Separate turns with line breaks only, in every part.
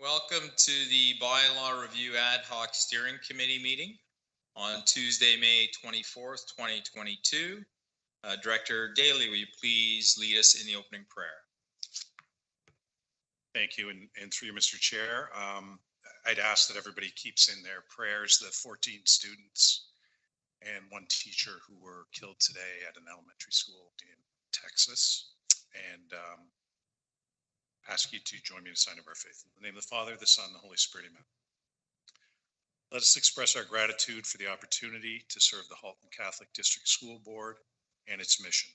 Welcome to the Bylaw Review Ad Hoc Steering Committee meeting on Tuesday, May 24th, 2022. Director Daly, will you please lead us in the opening prayer?
Thank you, and through you, Mr. Chair. I'd ask that everybody keeps in their prayers the 14 students and one teacher who were killed today at an elementary school in Texas, and ask you to join me in a sign of our faith. In the name of the Father, the Son, and the Holy Spirit, amen. Let us express our gratitude for the opportunity to serve the Halton Catholic District School Board and its mission,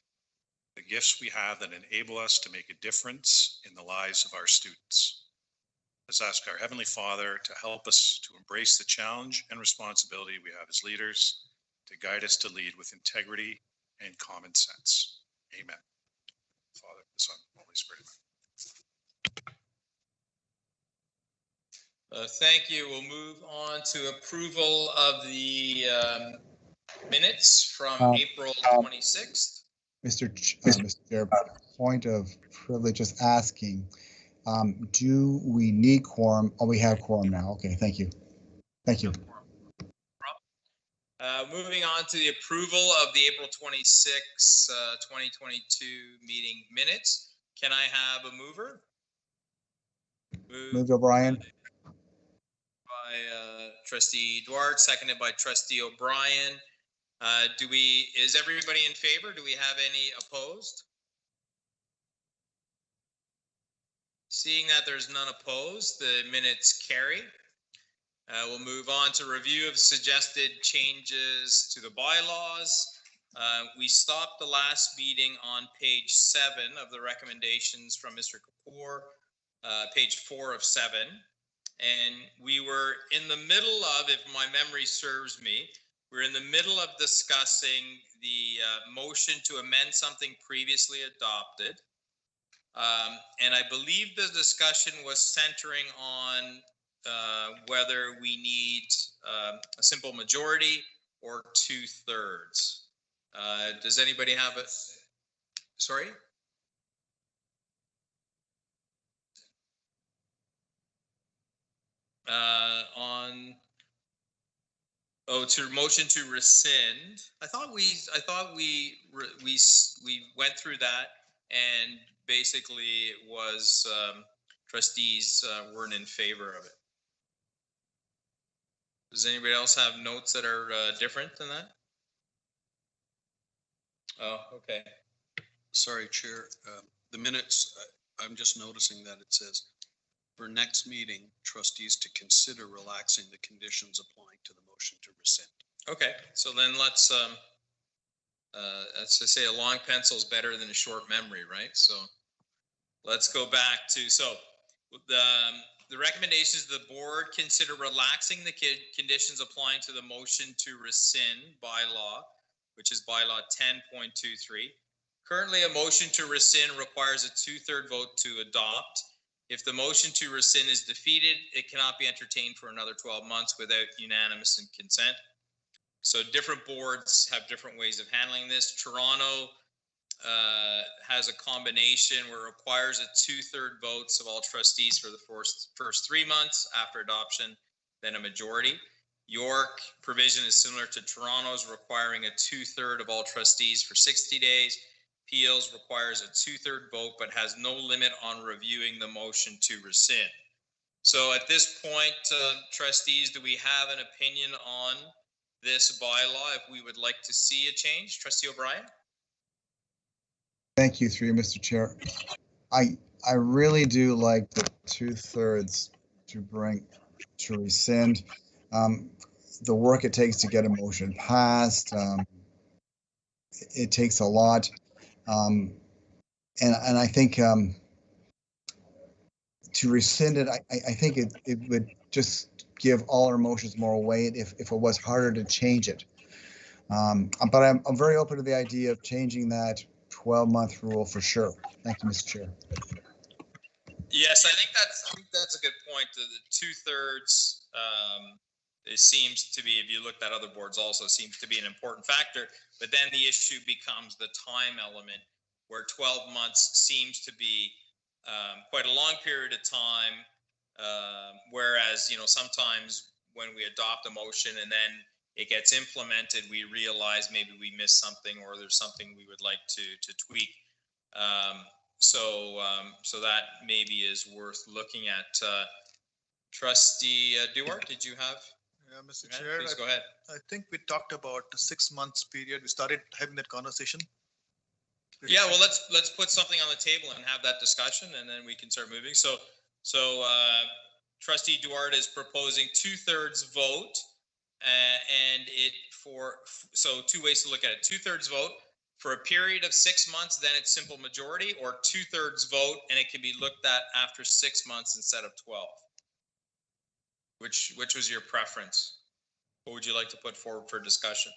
the gifts we have that enable us to make a difference in the lives of our students. Let's ask our Heavenly Father to help us to embrace the challenge and responsibility we have as leaders, to guide us to lead with integrity and common sense. Amen. Father, the Son, and the Holy Spirit, amen.
Thank you. We'll move on to approval of the minutes from April 26th.
Mr. Chair, point of privilege, just asking, do we need quorum? Oh, we have quorum now. Okay, thank you. Thank you.
Moving on to the approval of the April 26, 2022 meeting minutes. Can I have a mover?
Moved O'Brien.
By Trustee Duarte, seconded by Trustee O'Brien. Is everybody in favor? Do we have any opposed? Seeing that there's none opposed, the minutes carry. We'll move on to review of suggested changes to the bylaws. We stopped the last meeting on page 7 of the recommendations from Mr. Kapoor, page 4 of 7. And we were in the middle of, if my memory serves me, we're in the middle of discussing the motion to amend something previously adopted. And I believe the discussion was centering on whether we need a simple majority or 2/3. Does anybody have a, sorry? To motion to rescind. I thought we went through that, and basically it was trustees weren't in favor of it. Does anybody else have notes that are different than that? Oh, okay.
Sorry, Chair. The minutes, I'm just noticing that it says, for next meeting, trustees to consider relaxing the conditions applying to the motion to rescind.
Okay, so then let's just say a long pencil is better than a short memory, right? So let's go back to, so the recommendations of the board consider relaxing the conditions applying to the motion to rescind bylaw, which is bylaw 10.23. Currently, a motion to rescind requires a 2/3 vote to adopt. If the motion to rescind is defeated, it cannot be entertained for another 12 months without unanimous consent. So different boards have different ways of handling this. Toronto has a combination where it requires a 2/3 votes of all trustees for the first 3 months after adoption, then a majority. York provision is similar to Toronto's, requiring a 2/3 of all trustees for 60 days. Peels requires a 2/3 vote, but has no limit on reviewing the motion to rescind. So at this point, trustees, do we have an opinion on this bylaw if we would like to see a change? Trustee O'Brien?
Thank you, through you, Mr. Chair. I really do like the 2/3 to bring to rescind. The work it takes to get a motion passed, it takes a lot. And I think to rescind it, I think it would just give all our motions more weight if it was harder to change it. But I'm very open to the idea of changing that 12-month rule for sure. Thank you, Mr. Chair.
Yes, I think that's a good point. The 2/3 it seems to be, if you looked at other boards also, seems to be an important factor. But then the issue becomes the time element, where 12 months seems to be quite a long period of time Whereas, sometimes when we adopt a motion and then it gets implemented, we realize maybe we missed something or there's something we would like to tweak. So that maybe is worth looking at. Trustee Duarte, did you have?
Yeah, Mr.
Go ahead,
Chair,
please go ahead.
I think we talked about the 6 months period. We started having that conversation.
Yeah, well, let's put something on the table and have that discussion, and then we can start moving. So Trustee Duarte is proposing 2/3 vote, and so two ways to look at it: 2/3 vote for a period of 6 months, then it's simple majority, or 2/3 vote, and it can be looked at after 6 months instead of 12. Which was your preference? What would you like to put forward for discussion?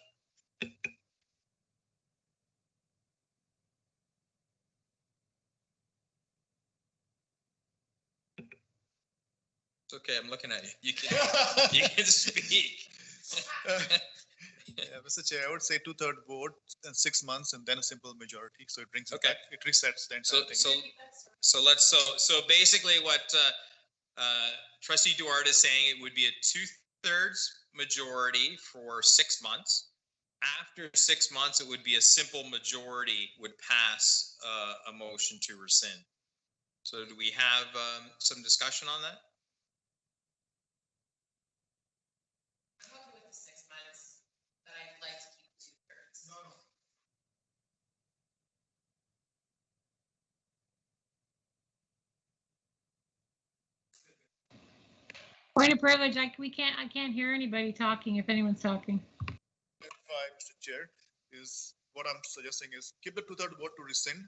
It's okay, I'm looking at you. You can speak.
Yeah, Mr. Chair, I would say 2/3 vote and 6 months and then a simple majority. So it brings it
Okay.
back, it resets the entire thing.
So basically what Trustee Duarte is saying, it would be a 2/3 majority for 6 months. After 6 months, it would be a simple majority would pass a motion to rescind. So do we have some discussion on that?
I'm okay with the 6 months, but I'd like to keep 2/3.
Point of privilege, I can't hear anybody talking if anyone's talking.
Mr. Chair, is what I'm suggesting is keep the 2/3 vote to rescind.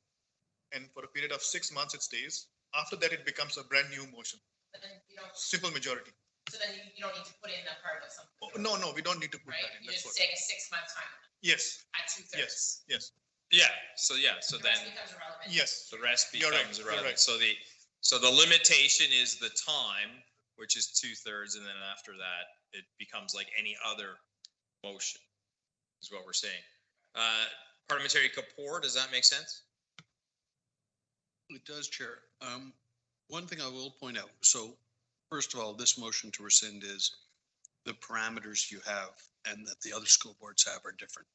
And for a period of 6 months, it stays. After that, it becomes a brand new motion,
But then you don't,
simple majority.
so then you don't need to put in that part of something,
Oh, no, we don't need to put
right?
that in.
You're
That's
just
what.
saying a 6 month time
Yes,
at 2/3.
yes.
Yeah, so
The
then
rest becomes irrelevant.
Yes,
the rest
You're right,
becomes
you're
irrelevant.
right.
So the limitation is the time, which is 2/3, and then after that, it becomes like any other motion, is what we're saying. Parliamentary Kapoor, does that make sense?
It does, Chair. One thing I will point out, so first of all, this motion to rescind is the parameters you have and that the other school boards have are different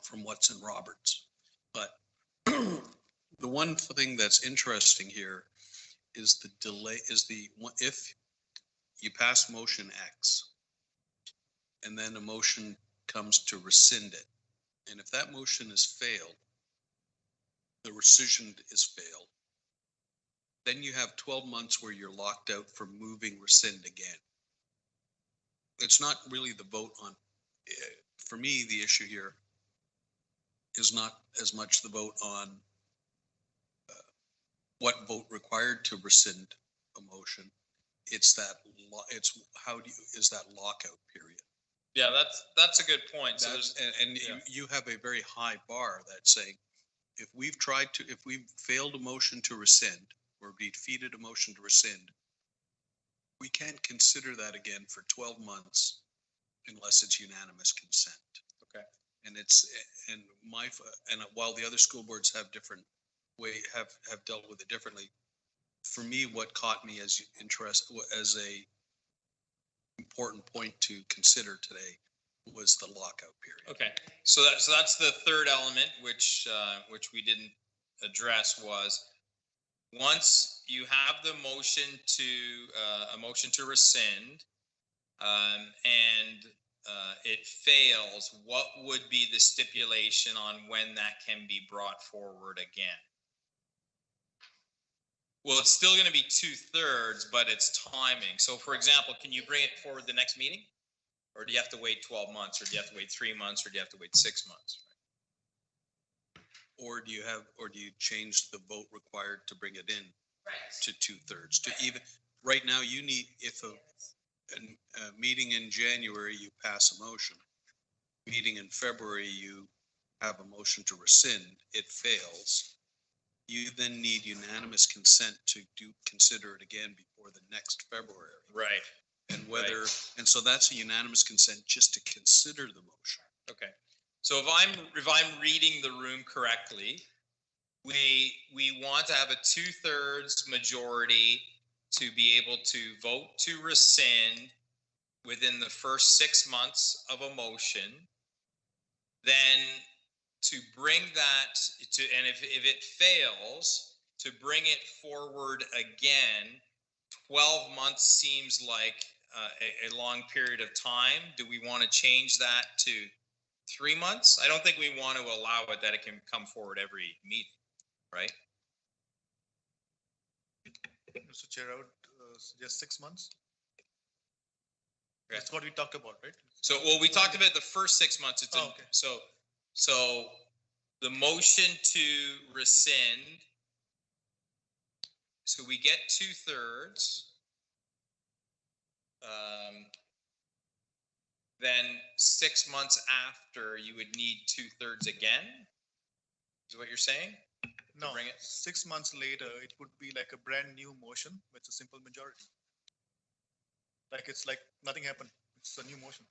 from what's in Roberts. But the one thing that's interesting here is the delay, if you pass motion X and then a motion comes to rescind it, and if that motion is failed, the rescission is failed, then you have 12 months where you're locked out for moving rescind again. It's not really the vote on, for me, the issue here is not as much the vote on what vote required to rescind a motion. It's that, is that lockout period.
Yeah, that's a good point. So
That's,
there's,
and
yeah.
you have a very high bar that's saying, if we've failed a motion to rescind or defeated a motion to rescind, we can't consider that again for 12 months unless it's unanimous consent.
Okay.
And while the other school boards have different have dealt with it differently, for me, what caught me as a important point to consider today was the lockout period.
Okay, so that's the third element, which we didn't address, was once you have the motion to rescind, and it fails, what would be the stipulation on when that can be brought forward again? Well, it's still going to be 2/3, but it's timing. So, for example, can you bring it forward the next meeting? Or do you have to wait 12 months, or do you have to wait 3 months, or do you have to wait 6 months?
Or do you change the vote required to bring it in
Right.
to 2/3 to even, right now you need, if a meeting in January, you pass a motion, meeting in February, you have a motion to rescind, it fails. You then need unanimous consent to consider it again before the next February.
Right.
And and so that's a unanimous consent just to consider the motion.
Okay. So if I'm reading the room correctly, we want to have a 2/3 majority to be able to vote to rescind within the first 6 months of a motion, then to bring that to, and if it fails, to bring it forward again, 12 months seems like a long period of time. Do we want to change that to 3 months? I don't think we want to allow it that it can come forward every meeting, right?
Mr. Chair, I would suggest 6 months.
Okay.
That's what we talked about, right?
So, well, we talked about the first 6 months. It's
Oh, okay.
So the motion to rescind. So we get 2/3. Then 6 months after, you would need 2/3 again. Is what you're saying?
No,
bring it?
6 months later, it would be like a brand new motion with a simple majority. Like it's like nothing happened. It's a new motion.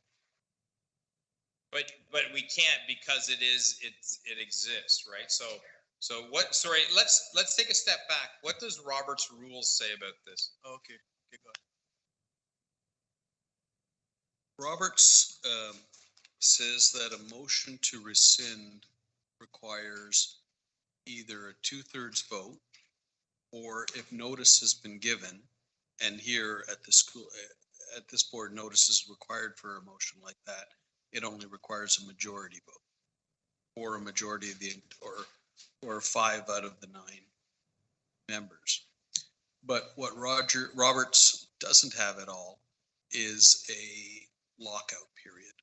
But we can't because it exists, right? So what? Sorry, let's take a step back. What does Robert's rules say about this?
Okay, okay, got it.
Roberts says that a motion to rescind requires either a 2/3 vote, or if notice has been given, and here at the school, at this board, notice is required for a motion like that, it only requires a majority vote, or a majority of the, or 5 out of the 9 members. But what Roberts doesn't have at all is a lockout period.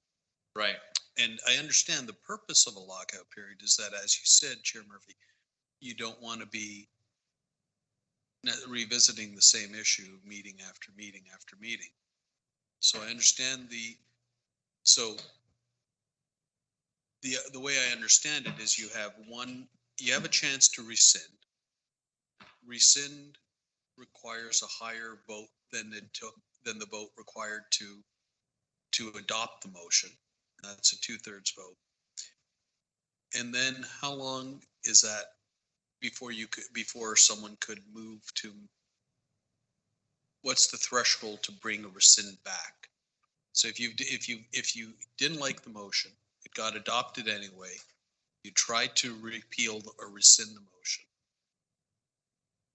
Right.
And I understand the purpose of a lockout period is that, as you said, Chair Murphy, you don't want to be revisiting the same issue meeting after meeting after meeting. So I understand the way I understand it is you have a chance to rescind. Rescind requires a higher vote than the vote required to adopt the motion. That's a 2/3 vote. And then how long is that before someone could move to, what's the threshold to bring a rescind back? So if you didn't like the motion, it got adopted anyway, you tried to repeal or rescind the motion,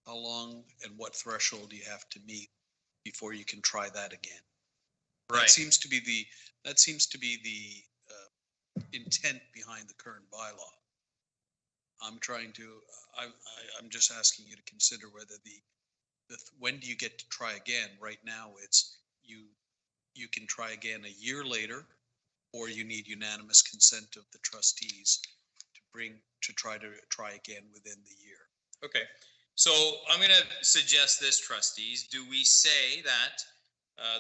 how long and what threshold do you have to meet before you can try that again?
Right.
That seems to be the intent behind the current bylaw. I'm just asking you to consider whether when do you get to try again? Right now, it's you can try again a year later, or you need unanimous consent of the trustees to try again within the year.
Okay. So I'm going to suggest this, trustees. Do we say that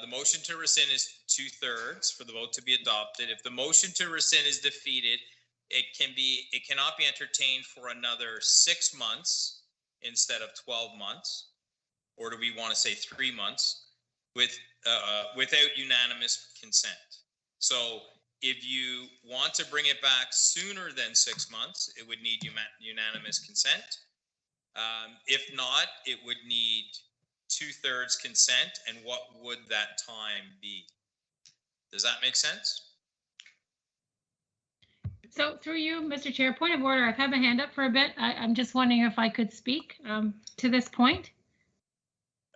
the motion to rescind is 2/3 for the vote to be adopted? If the motion to rescind is defeated, it cannot be entertained for another 6 months instead of 12 months, or do we want to say 3 months without unanimous consent? So if you want to bring it back sooner than 6 months, it would need unanimous consent. If not, it would need 2/3 consent. And what would that time be? Does that make sense?
So through you, Mr. Chair, point of order, I've had my hand up for a bit. I'm just wondering if I could speak to this point.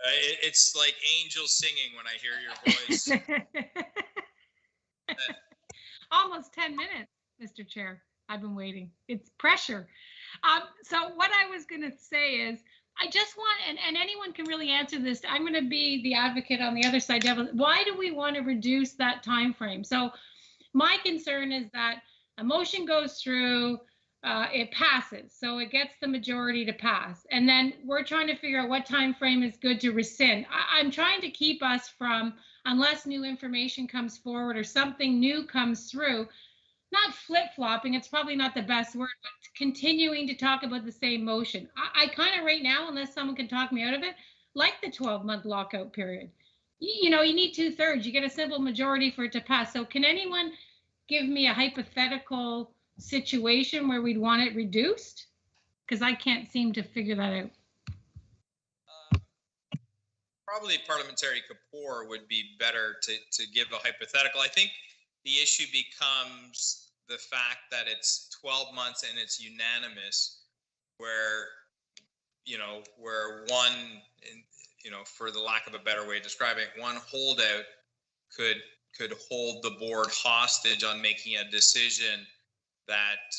It's like angels singing when I hear your voice.
Almost 10 minutes, Mr. Chair. I've been waiting. It's pressure. So what I was going to say is, I just want, and anyone can really answer this. I'm going to be the advocate on the other side. Devil. Why do we want to reduce that time frame? So my concern is that a motion goes through, it passes, so it gets the majority to pass, and then we're trying to figure out what time frame is good to rescind. I'm trying to keep us from, unless new information comes forward or something new comes through, not flip-flopping, it's probably not the best word, but continuing to talk about the same motion. I kind of right now, unless someone can talk me out of it, like the 12-month lockout period. You know, you need 2/3, you get a simple majority for it to pass. So can anyone give me a hypothetical situation where we'd want it reduced? Because I can't seem to figure that out.
probably parliamentary rapport would be better to give a hypothetical. I think the issue becomes the fact that it's 12 months and it's unanimous, where, where one, for the lack of a better way of describing it, one holdout could hold the board hostage on making a decision that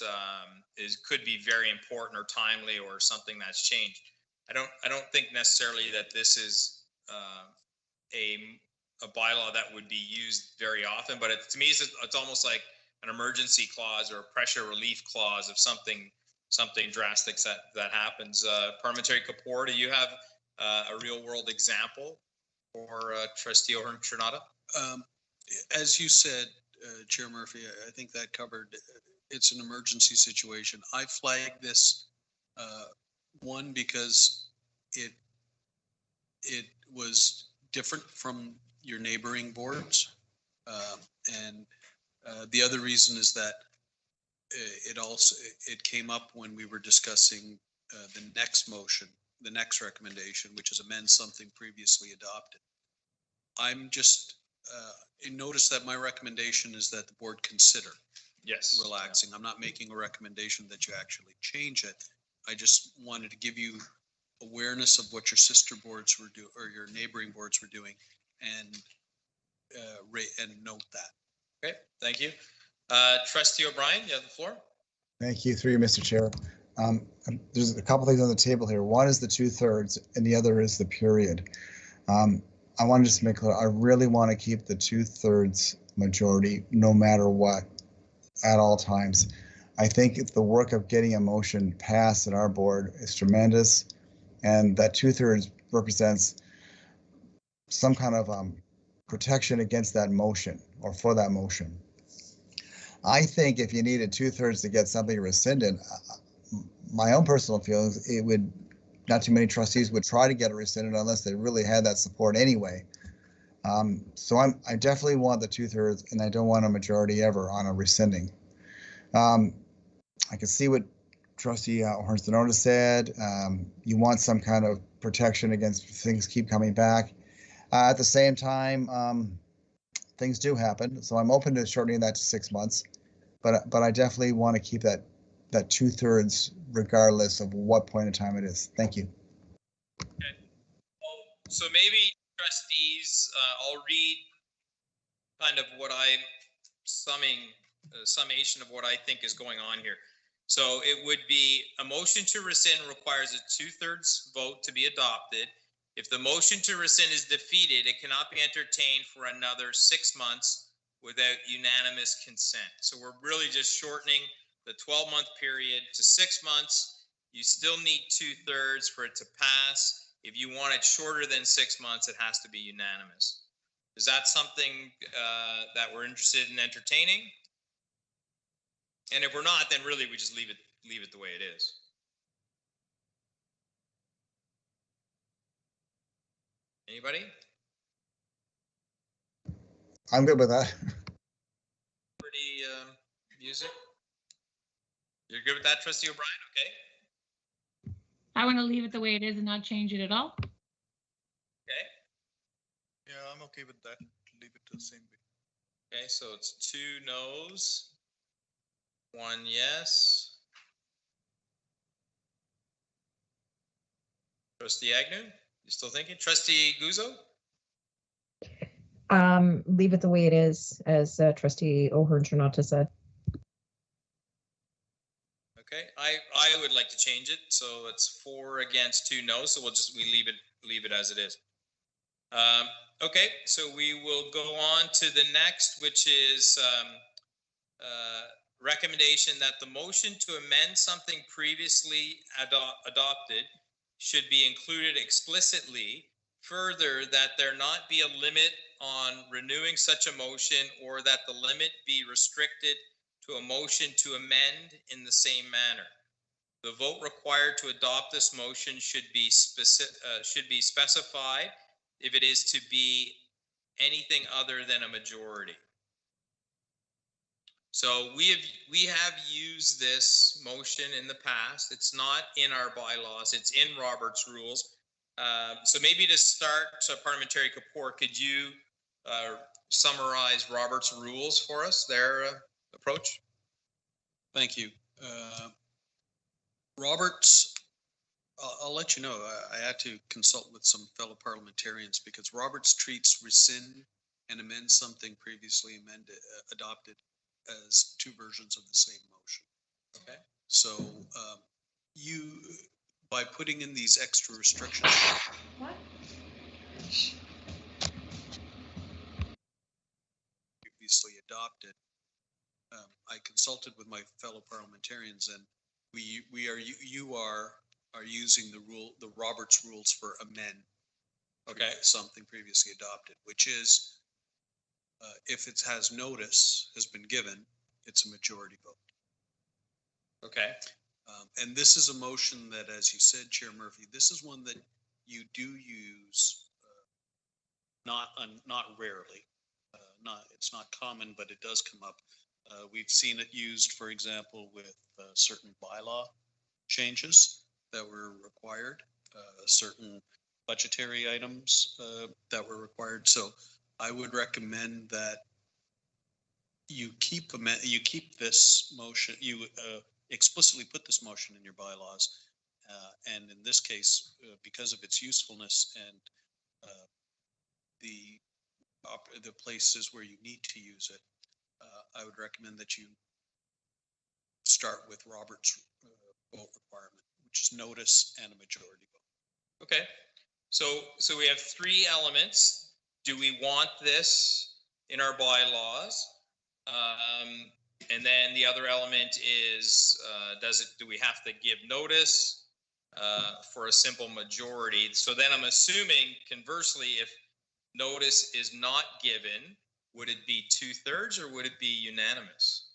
could be very important or timely or something that's changed. I don't think necessarily that this is a bylaw that would be used very often, but to me it's almost like an emergency clause or a pressure relief clause of something drastic that happens. Parliamentary Kapoor, do you have a real world example for Trustee O'Hearn-Trinata?
As you said, Chair Murphy, I think that covered, it's an emergency situation. I flagged this one because it was different from your neighboring boards. And the other reason is that it came up when we were discussing the next motion, the next recommendation, which is amend something previously adopted. I'm just, notice that my recommendation is that the board consider relaxing. I'm not making a recommendation that you actually change it. I just wanted to give you awareness of what your sister boards were doing or your neighboring boards were doing, and note that.
Okay, thank you. Trustee O'Brien, you have the floor.
Thank you, through you, Mr. Chair. There's a couple things on the table here. One is the 2/3 and the other is the period. I want to just make clear, I really want to keep the 2/3 majority no matter what at all times. I think the work of getting a motion passed at our board is tremendous, and that 2/3 represents some kind of protection against that motion or for that motion. I think if you needed 2/3 to get something rescinded, my own personal feelings, it would, not too many trustees would try to get it rescinded unless they really had that support anyway. So I definitely want the 2/3, and I don't want a majority ever on a rescinding. I can see what Trustee O'Hearn-Trinata said. You want some kind of protection against things keep coming back. At the same time, things do happen, so I'm open to shortening that to 6 months. But I definitely want to keep that 2/3 regardless of what point in time it is. Thank you.
Okay. So maybe trustees, I'll read kind of what I'm summation of what I think is going on here. So it would be a motion to rescind requires a 2/3 vote to be adopted. If the motion to rescind is defeated, it cannot be entertained for another 6 months without unanimous consent. So we're really just shortening the 12-month period to 6 months. You still need 2/3 for it to pass. If you want it shorter than 6 months, it has to be unanimous. Is that something that we're interested in entertaining? And if we're not, then really we just leave it the way it is. Anybody?
I'm good with that.
Pretty music. You're good with that, Trustee O'Brien? Okay.
I want to leave it the way it is and not change it at all.
Okay.
Yeah, I'm okay with that. Leave it the same way.
Okay, so it's 2 no's, 1 yes. Trustee Agnew, you still thinking? Trustee Guzzo?
Leave it the way it is, as Trustee O'Hearn-Trinata said.
Okay, I would like to change it, so it's 4 against 2 no, so we leave it as it is. Okay, so we will go on to the next, which is recommendation that the motion to amend something previously adopted should be included explicitly. Further, that there not be a limit on renewing such a motion, or that the limit be restricted to a motion to amend in the same manner. The vote required to adopt this motion should be specified if it is to be anything other than a majority. So we have used this motion in the past. It's not in our bylaws. It's in Robert's rules. So maybe to start, Parliamentary Kapoor, could you summarize Robert's rules for us, their approach?
Thank you. Roberts, I'll let you know, I had to consult with some fellow parliamentarians because Roberts treats rescind and amend something previously adopted as two versions of the same motion.
Okay.
So by putting in these extra restrictions.
What?
Previously adopted, I consulted with my fellow parliamentarians, and you are using the Roberts rules for amend.
Okay.
Something previously adopted, which is if it has been given, it's a majority vote.
Okay.
And this is a motion that, as you said, Chair Murphy, this is one that you do use, not rarely. It's not common, but it does come up. We've seen it used, for example, with certain bylaw changes that were required, certain budgetary items that were required. So I would recommend that you keep this motion, you explicitly put this motion in your bylaws. And in this case, because of its usefulness and the places where you need to use it, I would recommend that you start with Robert's vote requirement, which is notice and a majority vote.
Okay. So we have three elements. Do we want this in our bylaws? And then the other element is, do we have to give notice for a simple majority? So then I'm assuming, conversely, if notice is not given, would it be 2/3 or would it be unanimous?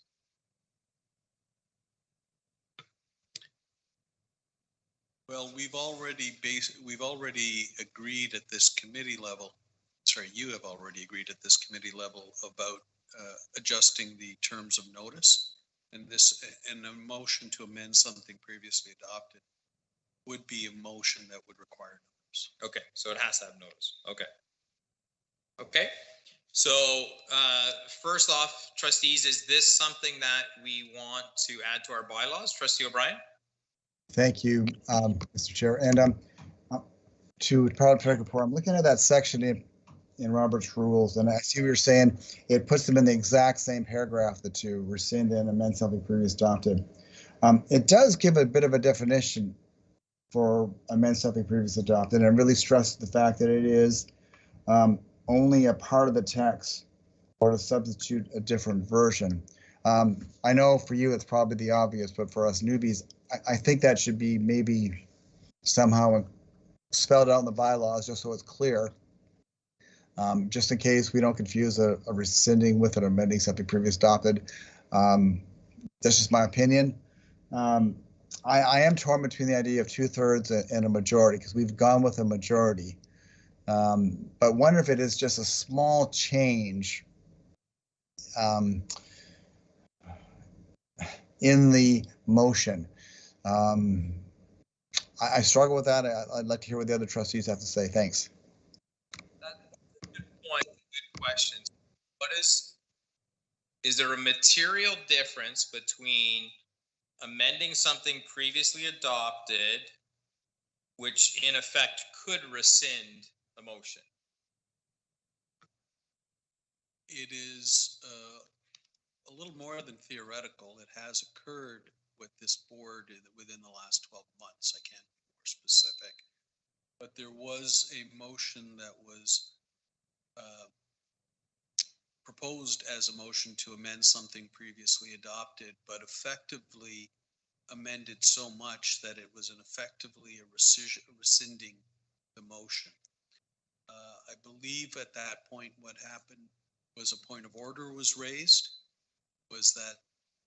Well, we've already agreed at this committee level. Sorry, you have already agreed at this committee level about adjusting the terms of notice, and a motion to amend something previously adopted would be a motion that would require notice.
Okay, so it has to have notice. Okay. Okay. So first off, trustees, is this something that we want to add to our bylaws? Trustee O'Brien?
Thank you, Mr. Chair. And to Parliamentary Report, I'm looking at that section in Robert's rules, and I see what you're saying. It puts them in the exact same paragraph, the to rescind and amend something previously adopted. It does give a bit of a definition for amend something previously adopted, and really stress the fact that it is only a part of the text or to substitute a different version. I know for you it's probably the obvious, but for us newbies, I think that should be maybe somehow spelled out in the bylaws just so it's clear, just in case we don't confuse a rescinding with an amending something previously adopted. That's just my opinion. I am torn between the idea of 2/3 and a majority, because we've gone with a majority. But wonder if it is just a small change in the motion. I struggle with that. I'd like to hear what the other trustees have to say. Thanks.
That's a good point. Good question. Is there a material difference between amending something previously adopted, which in effect could rescind a motion?
It is a little more than theoretical. It has occurred with this board within the last 12 months. I can't be more specific, but there was a motion that was proposed as a motion to amend something previously adopted, but effectively amended so much that it was effectively a rescinding the motion. I believe at that point what happened was a point of order was raised, was that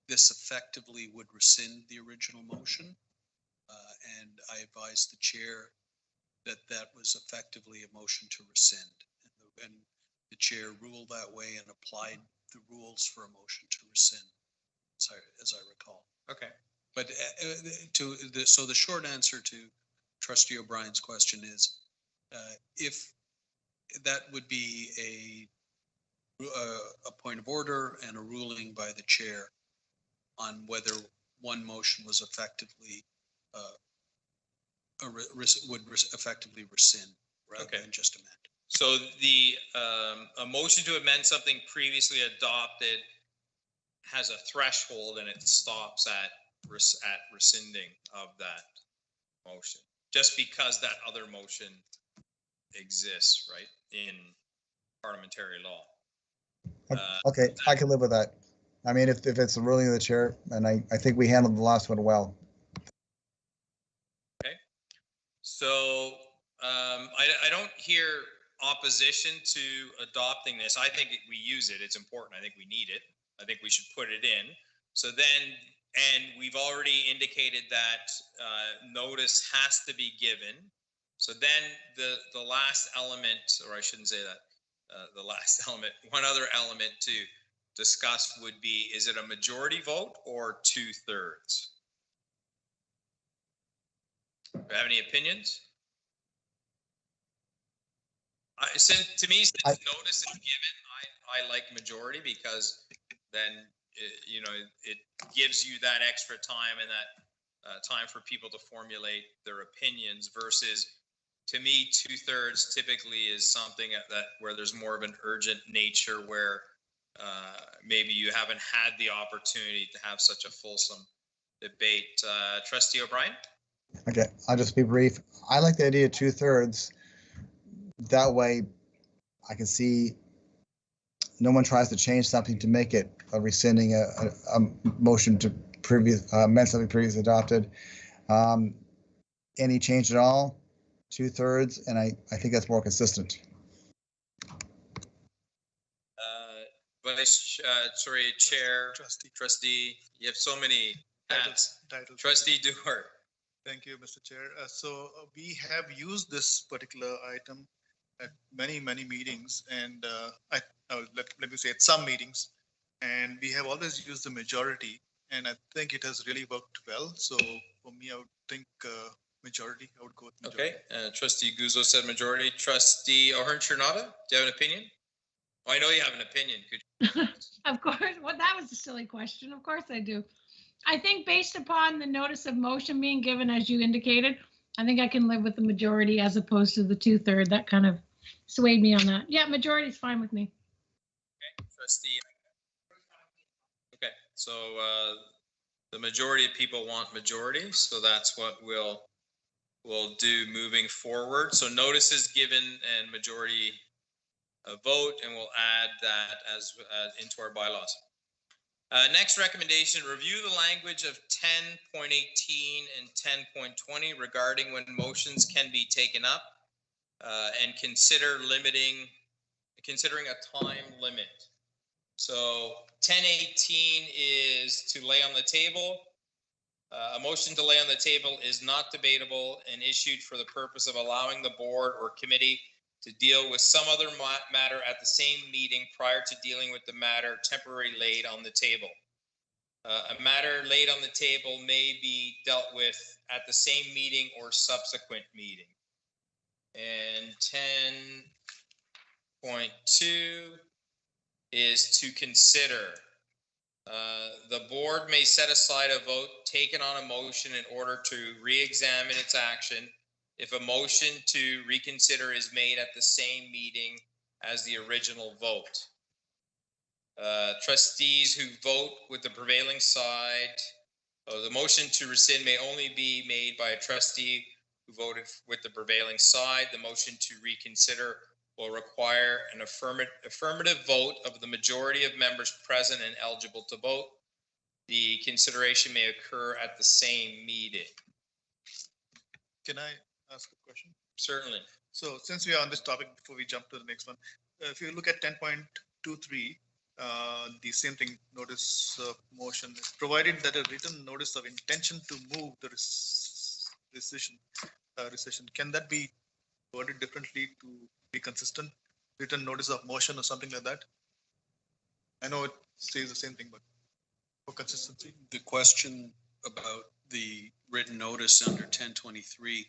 this effectively would rescind the original motion. And I advised the chair that that was effectively a motion to rescind. And the chair ruled that way and applied the rules for a motion to rescind, as I recall.
Okay.
But so the short answer to Trustee O'Brien's question is If that would be a point of order and a ruling by the chair on whether one motion was effectively effectively rescind rather
Okay.
than just amend.
So the, a motion to amend something previously adopted has a threshold and it stops at rescinding of that motion, just because that other motion exists, right, in parliamentary law.
Okay, I can live with that. I mean, if it's a ruling of the chair, and I think we handled the last one well.
So I don't hear opposition to adopting this. I think we use it. It's important. I think we need it. I think we should put it in. So then, and we've already indicated that notice has to be given. So then the last element, or I shouldn't say that, the last element, one other element to discuss would be, is it a majority vote or 2/3? Do you have any opinions? To me, since notice is given, I like majority, because then, you know, it gives you that extra time and that time for people to formulate their opinions, versus, to me, 2/3 typically is something that where there's more of an urgent nature, where maybe you haven't had the opportunity to have such a fulsome debate. Trustee O'Brien?
Okay, I'll just be brief. I like the idea of 2/3. That way I can see no one tries to change something to make it a rescinding a motion to amend something previously adopted. Any change at all, 2/3, and I think that's more consistent.
Chair,
Trustee.
Trustee, you have so many hats.
Title.
Trustee Duhart.
Thank you, Mr. Chair. So we have used this particular item at many meetings, and let me say at some meetings, and we have always used the majority, and I think it has really worked well. So for me, I would think majority. I would go with majority.
Okay, Trustee Guzzo said majority. Trustee O'Hearn Chernada, do you have an opinion? Oh, I know you have an opinion. Could you?
Of course. Well, that was a silly question. Of course I do. I think based upon the notice of motion being given, as you indicated, I think I can live with the majority as opposed to the 2/3. That kind of swayed me on that. Yeah, majority is fine with me.
Okay, Trustee. Okay, so the majority of people want majority, so that's what we'll do moving forward. So notice is given and majority vote, and we'll add that as into our bylaws. Next recommendation, review the language of 10.18 and 10.20 regarding when motions can be taken up, and considering a time limit. So 10.18 is to lay on the table. A motion to lay on the table is not debatable and issued for the purpose of allowing the board or committee to deal with some other matter at the same meeting prior to dealing with the matter temporarily laid on the table. A matter laid on the table may be dealt with at the same meeting or subsequent meeting. And 10.2 is to consider. The board may set aside a vote taken on a motion in order to re-examine its action if a motion to reconsider is made at the same meeting as the original vote. Trustees who vote with the prevailing side, the motion to rescind may only be made by a trustee who voted with the prevailing side. The motion to reconsider will require an affirmative vote of the majority of members present and eligible to vote. The consideration may occur at the same meeting.
Can I ask a question?
Certainly.
So since we are on this topic, before we jump to the next one, if you look at 10.23, the same thing, notice of motion, provided that a written notice of intention to move the rescission, can that be worded differently to be consistent? Written notice of motion or something like that? I know it says the same thing, but for consistency.
The question about the written notice under 1023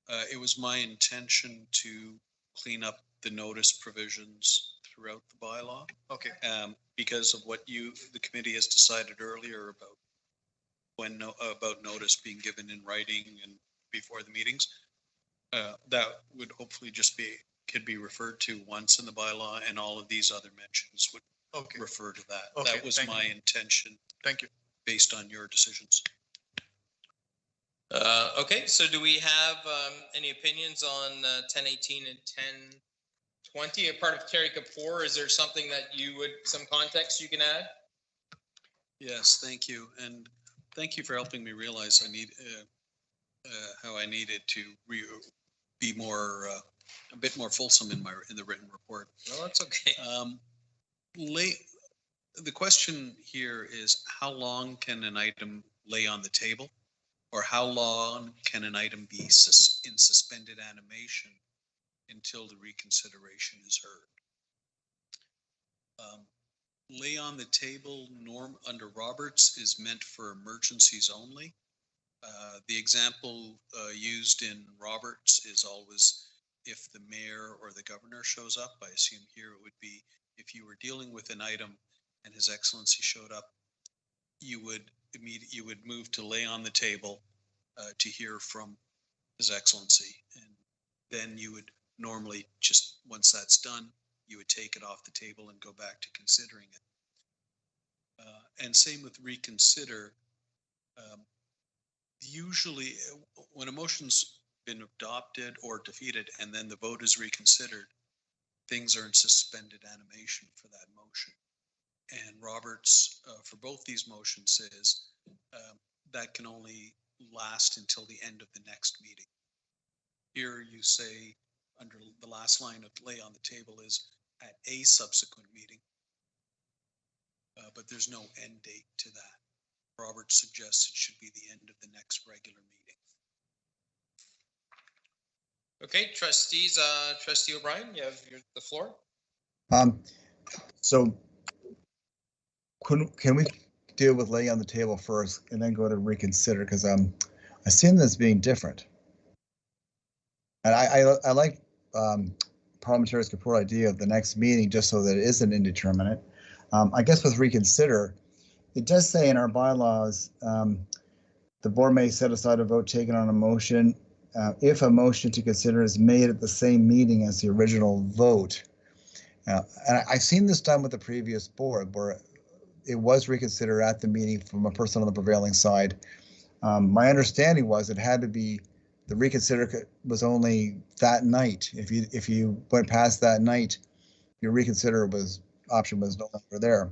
It was my intention to clean up the notice provisions throughout the bylaw.
Okay,
Because of what the committee has decided earlier about about notice being given in writing and before the meetings. That would hopefully could be referred to once in the bylaw, and all of these other mentions would
okay,
refer to that.
Okay,
That was
thank
my
you.
intention
thank you.
based on your decisions.
Okay, so do we have any opinions on 1018 and 1020? A part of Terry Kapoor, is there something that some context you can add?
Yes, thank you. And thank you for helping me realize how I needed to be more, a bit more fulsome in the written report.
No, that's okay.
The question here is, how long can an item lay on the table? Or how long can an item be in suspended animation until the reconsideration is heard? Lay on the table norm under Roberts is meant for emergencies only. The example used in Roberts is always if the mayor or the governor shows up. I assume here it would be if you were dealing with an item and His Excellency showed up, you would move to lay on the table to hear from His Excellency, and then you would normally just, once that's done, you would take it off the table and go back to considering it. And same with reconsider. Usually when a motion's been adopted or defeated and then the vote is reconsidered, things are in suspended animation for that motion. And Roberts, for both these motions, says that can only last until the end of the next meeting. Here you say, under the last line of lay on the table is at a subsequent meeting, but there's no end date to that. Roberts suggests it should be the end of the next regular meeting.
Okay, trustees, Trustee O'Brien, you have the floor.
So can we deal with lay on the table first and then go to reconsider? Because I see them as being different. And I like Parliamentary Kapoor idea of the next meeting just so that it isn't indeterminate. I guess with reconsider, it does say in our bylaws, the board may set aside a vote taken on a motion if a motion to consider is made at the same meeting as the original vote. And I've seen this done with the previous board where it was reconsidered at the meeting from a person on the prevailing side. My understanding was it had to be the reconsider was only that night. If you went past that night, your reconsider option was no longer there.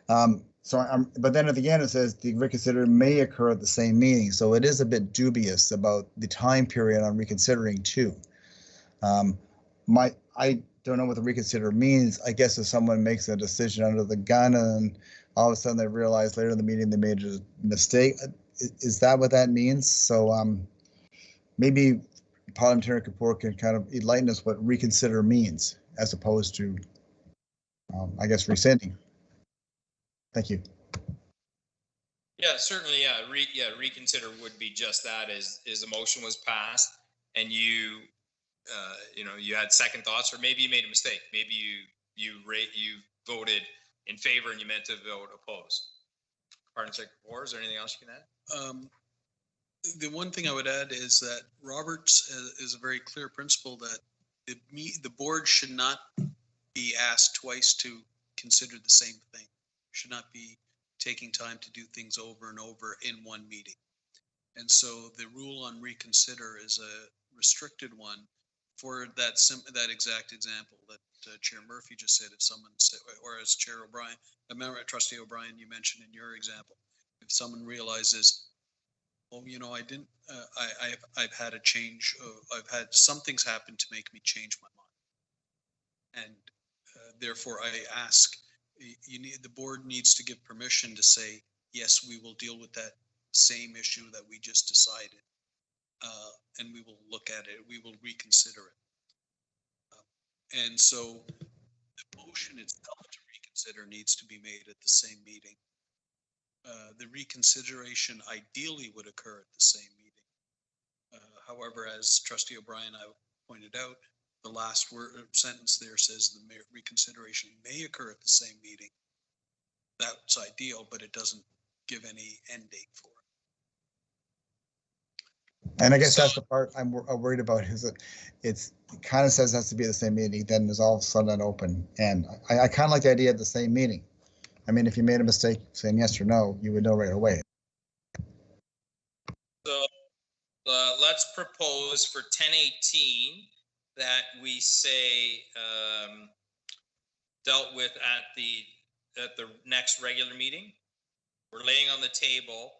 But then at the end it says the reconsider may occur at the same meeting. So it is a bit dubious about the time period on reconsidering too. I don't know what the reconsider means. I guess if someone makes a decision under the gun and all of a sudden they realize later in the meeting they made a mistake, is that what that means? So maybe Parliamentary Kapoor can kind of enlighten us what reconsider means as opposed to, I guess, rescinding. Thank you.
Yeah, certainly. Yeah, reconsider would be just that. Is a motion was passed and you had second thoughts, or maybe you made a mistake. Maybe you voted in favor and you meant to vote opposed. Parliamentary Kapoor, is there anything else you can add?
The one thing I would add is that Roberts is a very clear principle that the board should not be asked twice to consider the same thing. Should not be taking time to do things over and over in one meeting. And so the rule on reconsider is a restricted one for that exact example that Chair Murphy just said. If someone said, or as Chair O'Brien, Trustee O'Brien, you mentioned in your example, if someone realizes, oh, I didn't, I've had a change, I've had some things happen to make me change my mind. And therefore I ask, the board needs to give permission to say, yes, we will deal with that same issue that we just decided. And we will look at it, we will reconsider it. And so the motion itself to reconsider needs to be made at the same meeting. The reconsideration ideally would occur at the same meeting. However, as Trustee O'Brien I pointed out, the last word sentence there says the reconsideration may occur at the same meeting. That's ideal, but it doesn't give any end date for it.
And I guess
So-
that's the part I'm worried about is that it kind of says it has to be the same meeting, then there's all of a sudden an open end. I kind of like the idea of the same meeting. I mean, if you made a mistake saying yes or no, you would know right away.
So let's propose for 1018 that we say dealt with at the next regular meeting. We're laying on the table,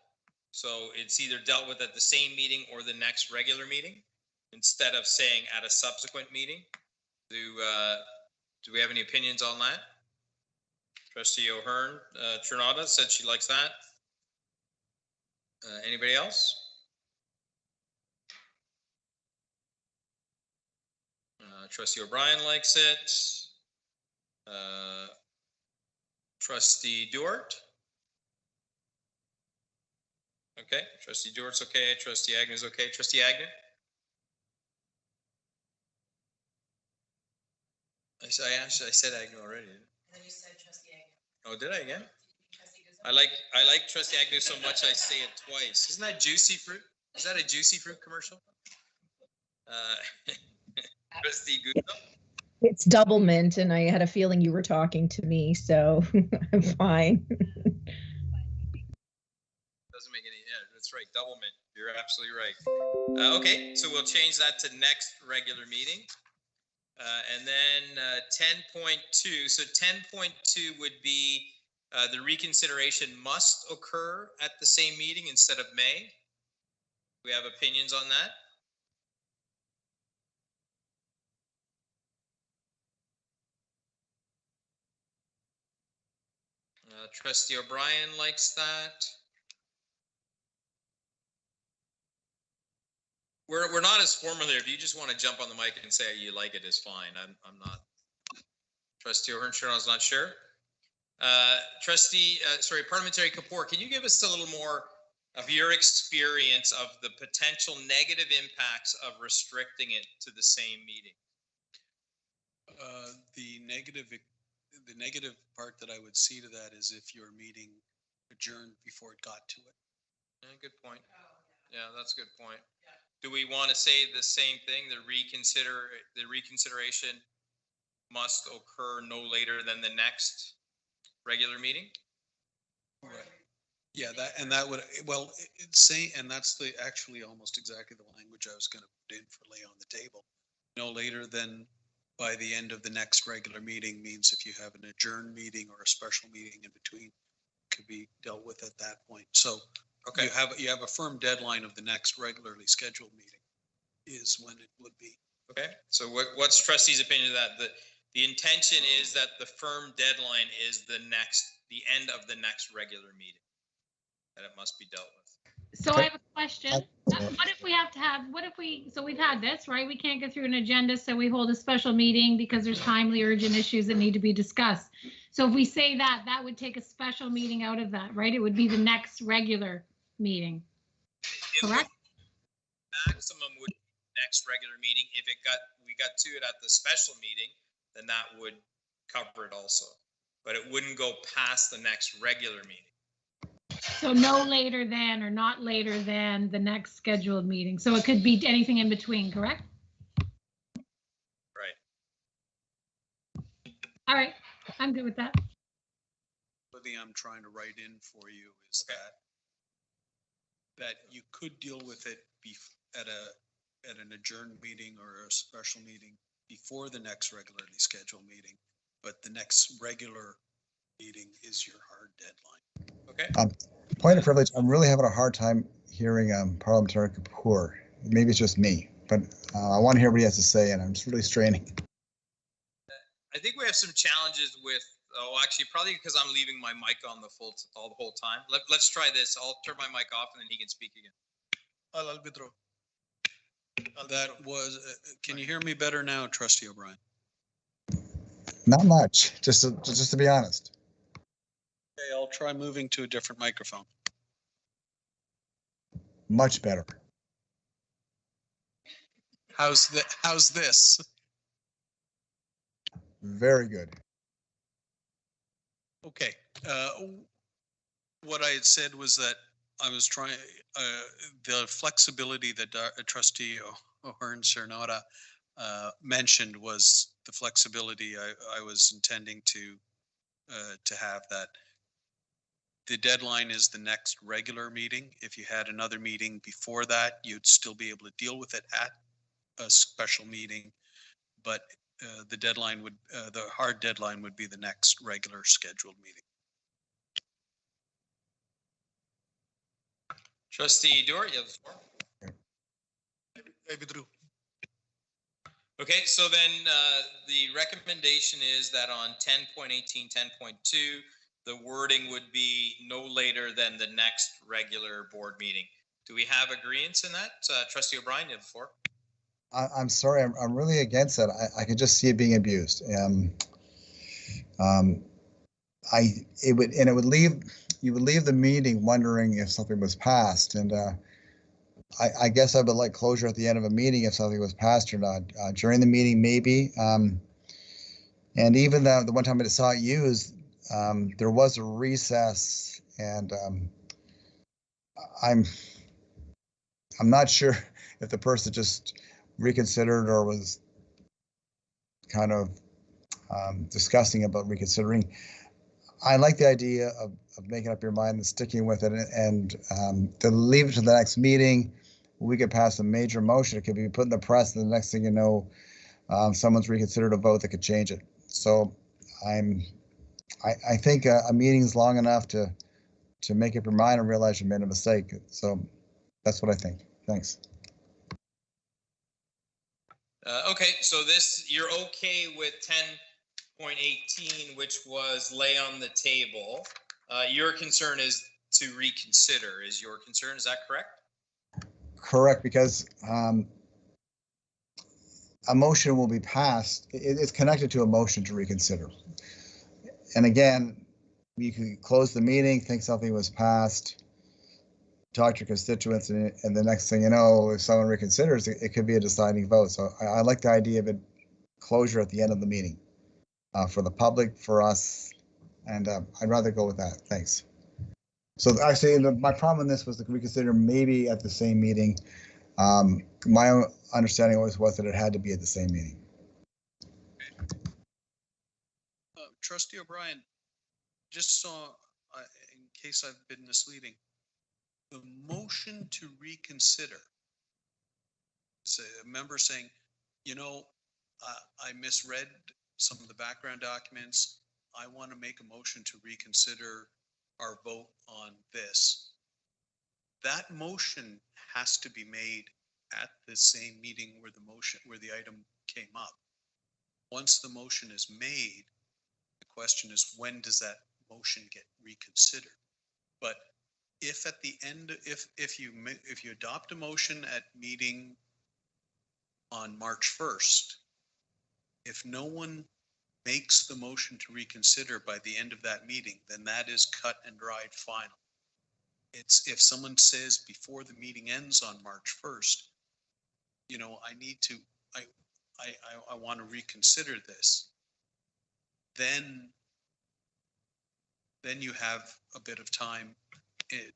so it's either dealt with at the same meeting or the next regular meeting, instead of saying at a subsequent meeting. Do we have any opinions on that? Trustee O'Hearn, Trinata said she likes that. Anybody else? Trustee O'Brien likes it. Trustee Duart. Okay, Trustee Duart's okay. Trustee Agnew's okay. Trustee Agnew. I said Agnew already.
And then you said Trustee Agnew.
Oh, did I again?
Trustee Guzzo.
I like Trustee Agnew so much I say it twice. Isn't that juicy fruit? Is that a juicy fruit commercial? Trustee Guzzo.
It's double mint, and I had a feeling you were talking to me, so I'm fine.
Doesn't make any, yeah, that's right, double mint. You're absolutely right. Okay, so we'll change that to next regular meeting. And then 10.2, so 10.2 would be the reconsideration must occur at the same meeting instead of may. We have opinions on that? Trustee O'Brien likes that. We're not as formal here. If you just want to jump on the mic and say you like it, is fine. I'm not. Trustee O'Hearn is not sure. Parliamentary Kapoor, can you give us a little more of your experience of the potential negative impacts of restricting it to the same meeting?
The negative part that I would see to that is if your meeting adjourned before it got to it.
Yeah, good point. Yeah, that's a good point. Do we want to say the same thing? The reconsideration must occur no later than the next regular meeting?
Right. Yeah, that would, well, and that's actually almost exactly the language I was going to put in for lay on the table. No later than by the end of the next regular meeting means if you have an adjourned meeting or a special meeting in between, it could be dealt with at that point. So okay, you have a firm deadline of the next regularly scheduled meeting is when it would be.
Okay, so what's trustee's opinion of that? The intention is that the firm deadline is the end of the next regular meeting, that it must be dealt with.
So I have a question. What if we have to have, so we've had this, right? We can't get through an agenda, so we hold a special meeting because there's timely urgent issues that need to be discussed. So if we say that would take a special meeting out of that, right? It would be the next regular meeting. Correct?
Maximum would be next regular meeting. If we got to it at the special meeting, then that would cover it also. But it wouldn't go past the next regular meeting.
So no later than or not later than the next scheduled meeting. So it could be anything in between, correct?
Right.
All right, I'm good with that.
The thing I'm trying to write in for you is that you could deal with it at an adjourned meeting or a special meeting before the next regularly scheduled meeting, but the next regular meeting is your hard deadline.
Okay.
Point of privilege, I'm really having a hard time hearing Parliamentary Kapoor. Maybe it's just me, but I want to hear what he has to say, and I'm just really straining.
I think we have some challenges with, actually, probably because I'm leaving my mic on the whole time. Let's try this. I'll turn my mic off, and then he can speak again.
I'll be through.
Can you hear me better now, Trustee O'Brien?
Not much, just to be honest.
Okay, I'll try moving to a different microphone.
Much better.
How's this?
Very good.
Okay. What I had said was that I was trying, the flexibility that Trustee O'Hearn Cernota mentioned was the flexibility I was intending to have, that the deadline is the next regular meeting. If you had another meeting before that, you'd still be able to deal with it at a special meeting, but the deadline would, the hard deadline would be the next regular scheduled meeting.
Trustee Dewar, you have the floor.
I withdrew.
Okay, so then the recommendation is that on 10.18, 10.2, the wording would be no later than the next regular board meeting. Do we have agreements in that? Trustee O'Brien, you have the floor.
I'm sorry, I'm really against that. I can just see it being abused. You would leave the meeting wondering if something was passed, and I guess I would like closure at the end of a meeting if something was passed or not. During the meeting, maybe. And even the one time I saw it used, there was a recess, and I'm not sure if the person just reconsidered or was kind of discussing about reconsidering. I like the idea of making up your mind and sticking with it, and to leave it to the next meeting. We could pass a major motion. It could be put in the press, and the next thing you know, someone's reconsidered a vote that could change it. So I think a meeting is long enough to make up your mind and realize you made a mistake. So that's what I think. Thanks.
Okay, so you're okay with 10.18, which was lay on the table. Your concern is to reconsider. Is your concern? Is that correct?
Correct, because a motion will be passed. It's connected to a motion to reconsider. And again, you could close the meeting, think something was passed, talk to your constituents, and the next thing you know, if someone reconsiders, it could be a deciding vote. So I like the idea of it closure at the end of the meeting for the public, for us, and I'd rather go with that. Thanks. So actually, my problem in this was to reconsider maybe at the same meeting. My understanding always was that it had to be at the same meeting.
Trustee O'Brien, just so in case I've been misleading, the motion to reconsider is a member saying, I misread some of the background documents. I want to make a motion to reconsider our vote on this. That motion has to be made at the same meeting where the item came up. Once the motion is made, the question is, when does that motion get reconsidered? But if at the end, if you adopt a motion at meeting on March 1st, if no one makes the motion to reconsider by the end of that meeting, then that is cut and dried final. It's if someone says before the meeting ends on March 1st, I want to reconsider this, then you have a bit of time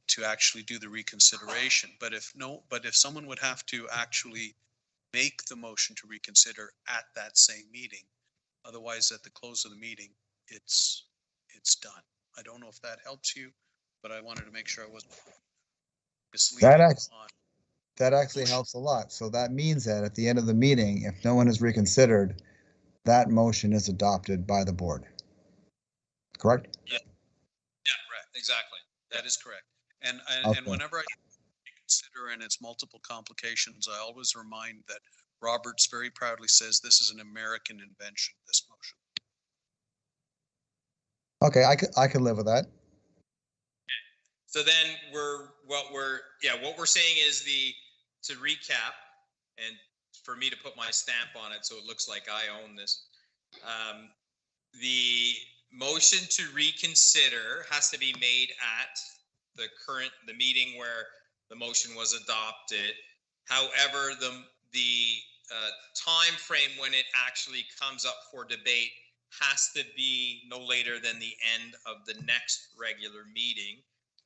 to actually do the reconsideration. But if someone would have to actually make the motion to reconsider at that same meeting, otherwise at the close of the meeting, it's done. I don't know if that helps you, but I wanted to make sure I wasn't misleading.
That actually helps a lot. So that means that at the end of the meeting, if no one has reconsidered, that motion is adopted by the board. Correct?
Yeah, correct. Exactly.
That is correct. And whenever I reconsider and it's multiple complications, I always remind that Roberts very proudly says this is an American invention, this motion.
Okay, I can live with that.
So then what we're saying is to recap, and for me to put my stamp on it so it looks like I own this. The motion to reconsider has to be made at the meeting where the motion was adopted. However, the time frame when it actually comes up for debate has to be no later than the end of the next regular meeting.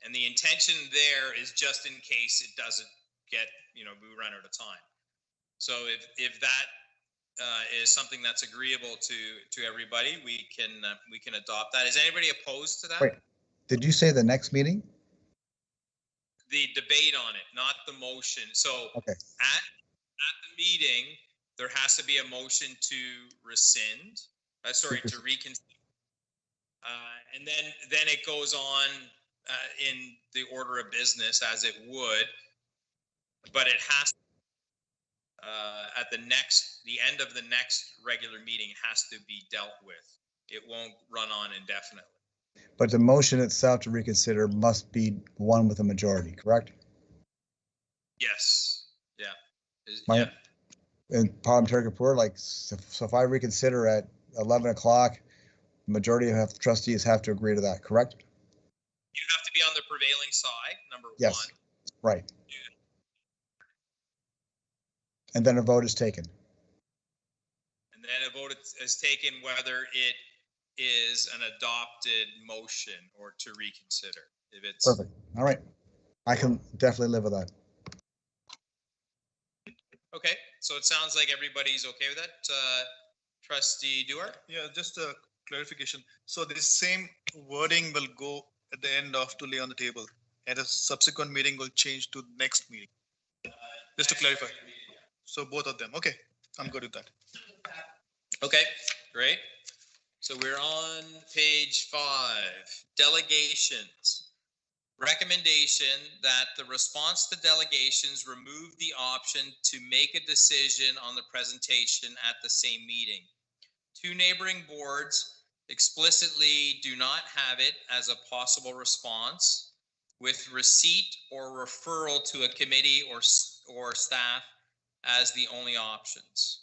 And the intention there is just in case it doesn't get, we run out of time. So if that is something that's agreeable to everybody, we can adopt that. Is anybody opposed to that?
Wait. Did you say the next meeting?
The debate on it, not the motion. So
Okay.
at the meeting, there has to be a motion to rescind. To reconsider. And then it goes on in the order of business as it would, but it has at the end of the next regular meeting, it has to be dealt with. It won't run on indefinitely.
But the motion itself to reconsider must be one with a majority, correct?
Yes. Yeah.
Yeah. And parliamentary report, like, so if I reconsider at 11 o'clock, majority of trustees have to agree to that, correct?
You have to be on the prevailing side, number
Yes.
one.
Right. And then a vote is taken.
And then a vote is taken whether it is an adopted motion or to reconsider. If it's
Perfect. All right. I can definitely live with that.
okay. So it sounds like everybody's okay with that. Trustee Duarte?
Yeah, just a clarification. So this same wording will go at the end of to lay on the table, and a subsequent meeting will change to next meeting. Just to clarify. So both of them. Okay, I'm good with that.
Okay, great. So we're on page 5, delegations. Recommendation that the response to delegations remove the option to make a decision on the presentation at the same meeting. 2 neighboring boards explicitly do not have it as a possible response, with receipt or referral to a committee or staff as the only options.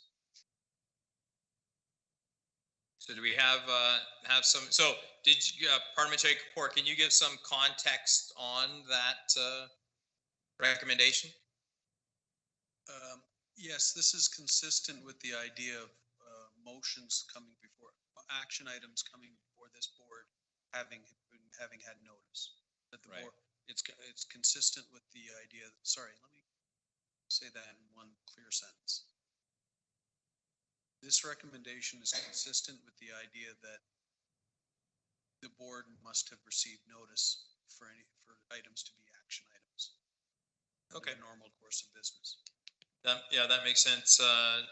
So do we have some, so did you, Parliamentary Report, can you give some context on that recommendation?
Yes, this is consistent with the idea of motions coming before, action items coming before this board having had notice. That the board, it's consistent with the idea. Sorry, let me say that in one clear sentence. This recommendation is consistent with the idea that the board must have received notice for items to be action items.
Okay.
In the normal course of business.
Yeah, that makes sense.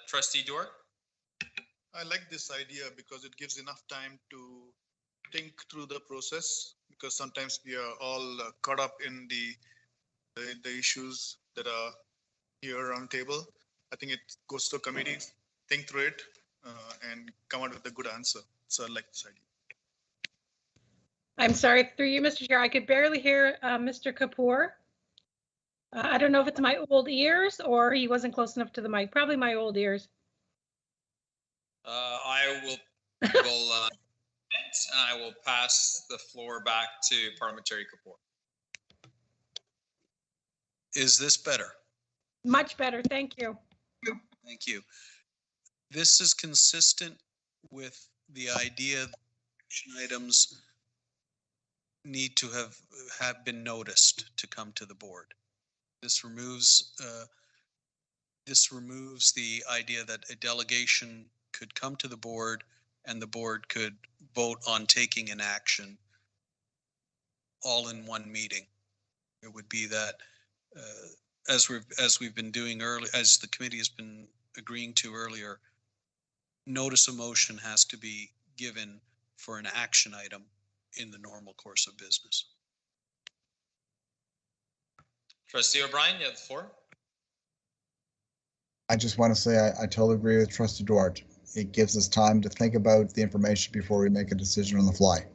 Trustee Duarte?
I like this idea because it gives enough time to think through the process, because sometimes we are all caught up in the issues that are here on table. I think it goes to a committee, think through it, and come out with a good answer. So I like this idea.
I'm sorry, through you, Mr. Chair, I could barely hear Mr. Kapoor. I don't know if it's my old ears or he wasn't close enough to the mic. Probably my old ears.
I will and I will pass the floor back to Parliamentary Kapoor.
Is this better?
Much better, thank you.
Thank you. This is consistent with the idea that action items need to have been noticed to come to the board. This removes the idea that a delegation could come to the board and the board could vote on taking an action all in one meeting. It would be that as we've been doing early, as the committee has been agreeing to earlier, notice of motion has to be given for an action item in the normal course of business.
Trustee O'Brien, you have the floor.
I just want to say I totally agree with Trustee Duarte. It gives us time to think about the information before we make a decision on the fly.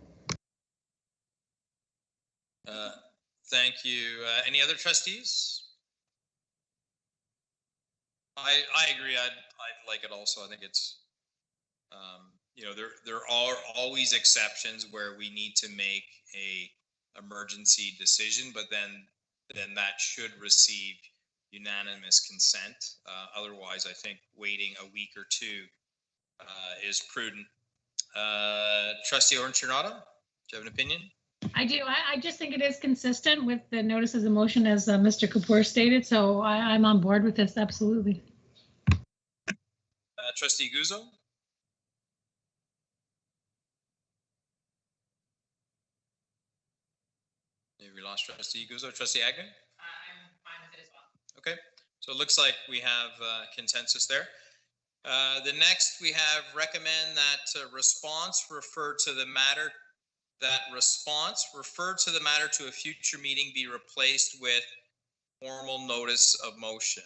Thank you. Any other trustees? I agree. I'd like it also. I think it's, there are always exceptions where we need to make a emergency decision, but then that should receive unanimous consent. Otherwise, I think waiting a week or two is prudent. Trustee Orange-Tornado, do you have an opinion?
I do. I just think it is consistent with the notices of motion as Mr. Kapoor stated, so I'm on board with this, absolutely.
Trustee Guzzo? Maybe we lost Trustee Guzzo. Trustee Agnew?
I'm fine with it as well.
Okay, so it looks like we have consensus there. The next we have recommend that response referred to the matter to a future meeting be replaced with formal notice of motion.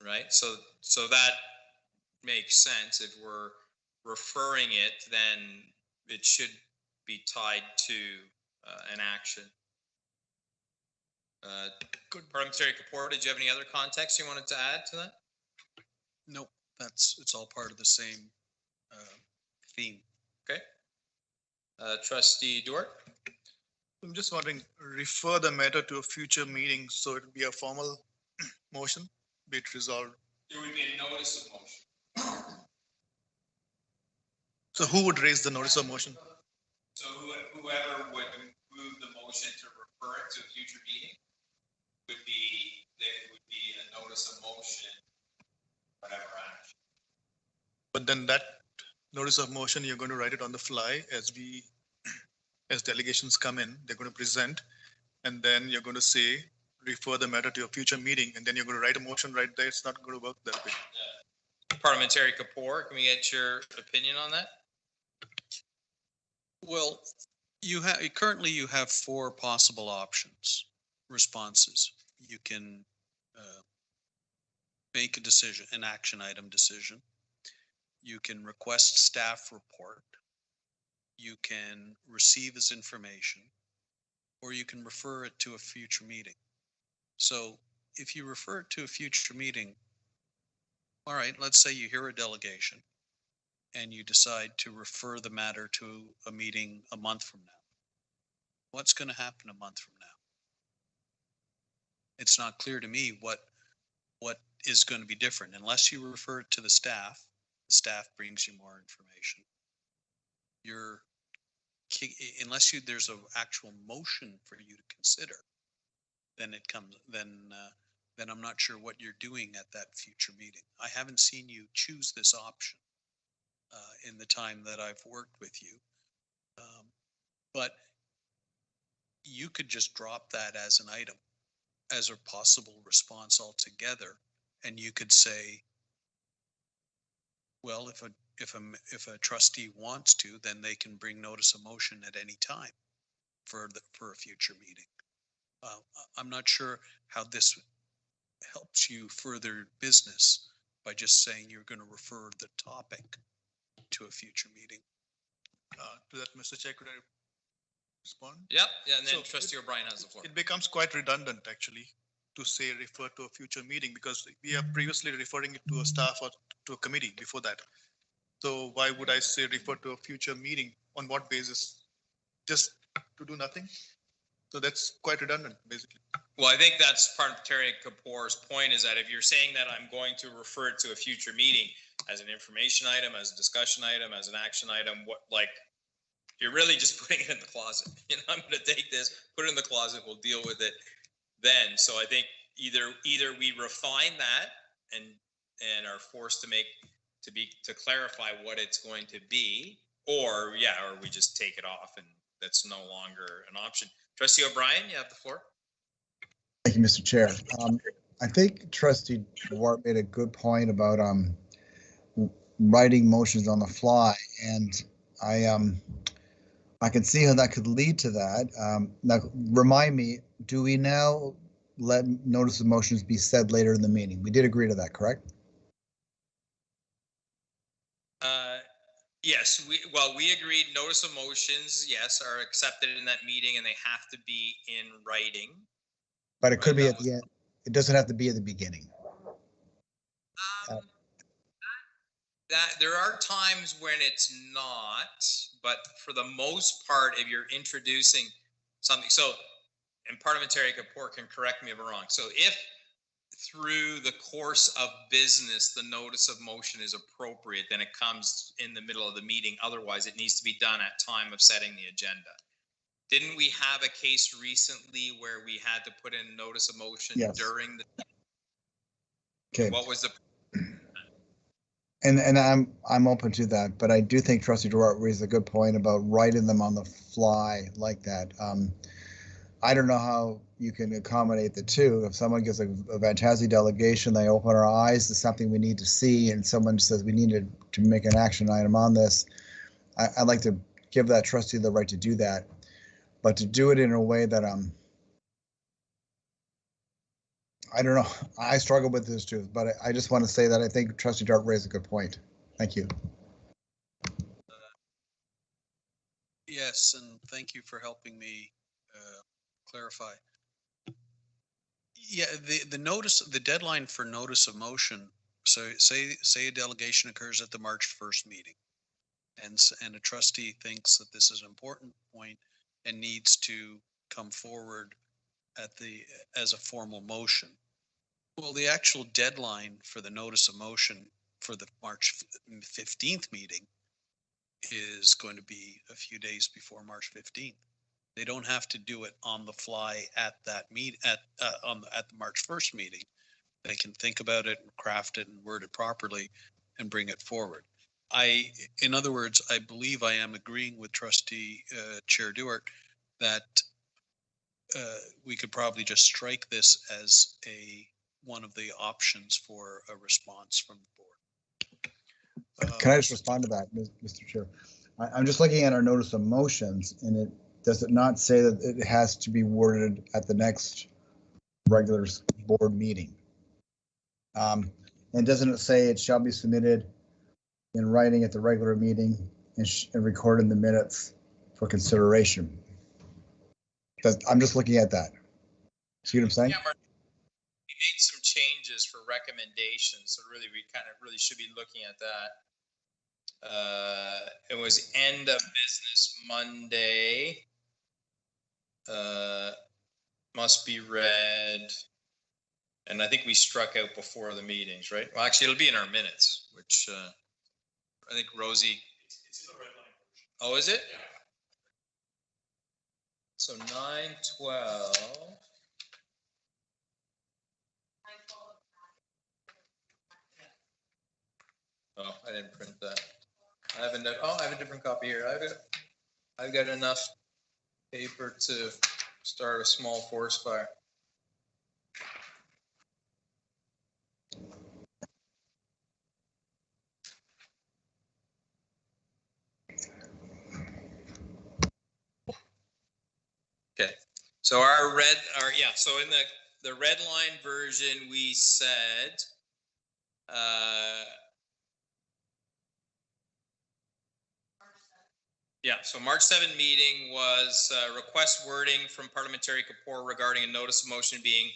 Right, so that makes sense. If we're referring it, then it should be tied to an action. Good. Parliamentary Kapoor, did you have any other context you wanted to add to that?
Nope, it's all part of the same theme.
Okay. Trustee Dort?
I'm just wondering, refer the matter to a future meeting, so it would be a formal motion, be it resolved.
There would be a notice of motion.
So who would raise the notice of motion?
So whoever would move the motion to refer it to a future meeting would be a notice of motion, whatever action.
But then that notice of motion, you're going to write it on the fly as delegations come in, they're going to present, and then you're going to say, refer the matter to a future meeting, and then you're going to write a motion right there. It's not going to work that way.
Yeah. Parliamentary Kapoor, can we get your opinion on that?
Well, currently you have 4 possible options, responses. You can make a decision, an action item decision. You can request staff report. You can receive as information, or you can refer it to a future meeting. So if you refer it to a future meeting, all right, let's say you hear a delegation and you decide to refer the matter to a meeting a month from now. What's going to happen a month from now? It's not clear to me what is going to be different unless you refer it to the staff brings you more information. Unless there's an actual motion for you to consider, then I'm not sure what you're doing at that future meeting. I haven't seen you choose this option in the time that I've worked with you. But you could just drop that as an item, as a possible response altogether. And you could say, well, if a trustee wants to, then they can bring notice of motion at any time for a future meeting. I'm not sure how this helps you further business by just saying you're going to refer the topic to a future meeting.
To that, Mr. Chair, could I respond?
Yep, yeah, and then
So
Trustee O'Brien has the floor.
It becomes quite redundant, actually, to say refer to a future meeting, because we are previously referring it to a staff or to a committee before that. So why would I say refer to a future meeting? On what basis? Just to do nothing? So that's quite redundant, basically.
Well, I think that's Parliamentary Kapoor's point, is that if you're saying that I'm going to refer it to a future meeting as an information item, as a discussion item, as an action item, you're really just putting it in the closet. I'm going to take this, put it in the closet, we'll deal with it then. So I think either we refine that and are forced to clarify what it's going to be, or we just take it off and that's no longer an option. Trustee O'Brien, you have the floor.
Thank you, Mr. Chair. I think Trustee Dwart made a good point about writing motions on the fly, and I can see how that could lead to that. Now, remind me, do we now let notice of motions be said later in the meeting? We did agree to that, correct?
Yes, we agreed notice of motions, yes, are accepted in that meeting and they have to be in writing.
But it could be at the end. It doesn't have to be at the beginning.
That there are times when it's not, but for the most part, if you're introducing something, so and parliamentary Kapoor can correct me if I'm wrong. So if through the course of business, the notice of motion is appropriate, then it comes in the middle of the meeting. Otherwise, it needs to be done at time of setting the agenda. Didn't we have a case recently where we had to put in notice of motion
Yes.
during the,
Okay.
what was the,
And I'm open to that, but I do think Trustee Duarte raised a good point about writing them on the fly like that. I don't know how you can accommodate the two. If someone gives a fantastic delegation, they open our eyes to something we need to see, and someone says we need to make an action item on this, I'd like to give that trustee the right to do that, but to do it in a way that I don't know. I struggle with this too, but I just want to say that I think Trustee Dart raised a good point. Thank you.
Yes, and thank you for helping me clarify. Yeah, the notice, the deadline for notice of motion. So say a delegation occurs at the March 1st meeting, and a trustee thinks that this is an important point and needs to come forward as a formal motion. Well, the actual deadline for the notice of motion for the March 15th meeting is going to be a few days before March 15th. They don't have to do it on the fly at that at the March 1st meeting. They can think about it and craft it and word it properly and bring it forward. In other words, I believe I am agreeing with Trustee Chair Duarte that we could probably just strike this as one of the options for a response from the board.
Can I just respond to that, Mr. Chair? I'm just looking at our notice of motions, and does it not say that it has to be worded at the next regular board meeting? And doesn't it say it shall be submitted in writing at the regular meeting and recorded in the minutes for consideration? I'm just looking at that. See what I'm saying?
yeah, Mark, we made some changes for recommendations. So really, we kind of really should be looking at that. It was end of business Monday. Must be read. And I think we struck out before the meetings, right? Well, actually, it'll be in our minutes, which I think Rosie. It's in the red line version. Oh, is it? Yeah. So 9/12. Oh, I didn't print that. I have a different copy here. I've got enough paper to start a small forest fire. Okay, so so in the red line version, we said, so March 7 meeting was request wording from Parliamentary Kapoor regarding a notice of motion being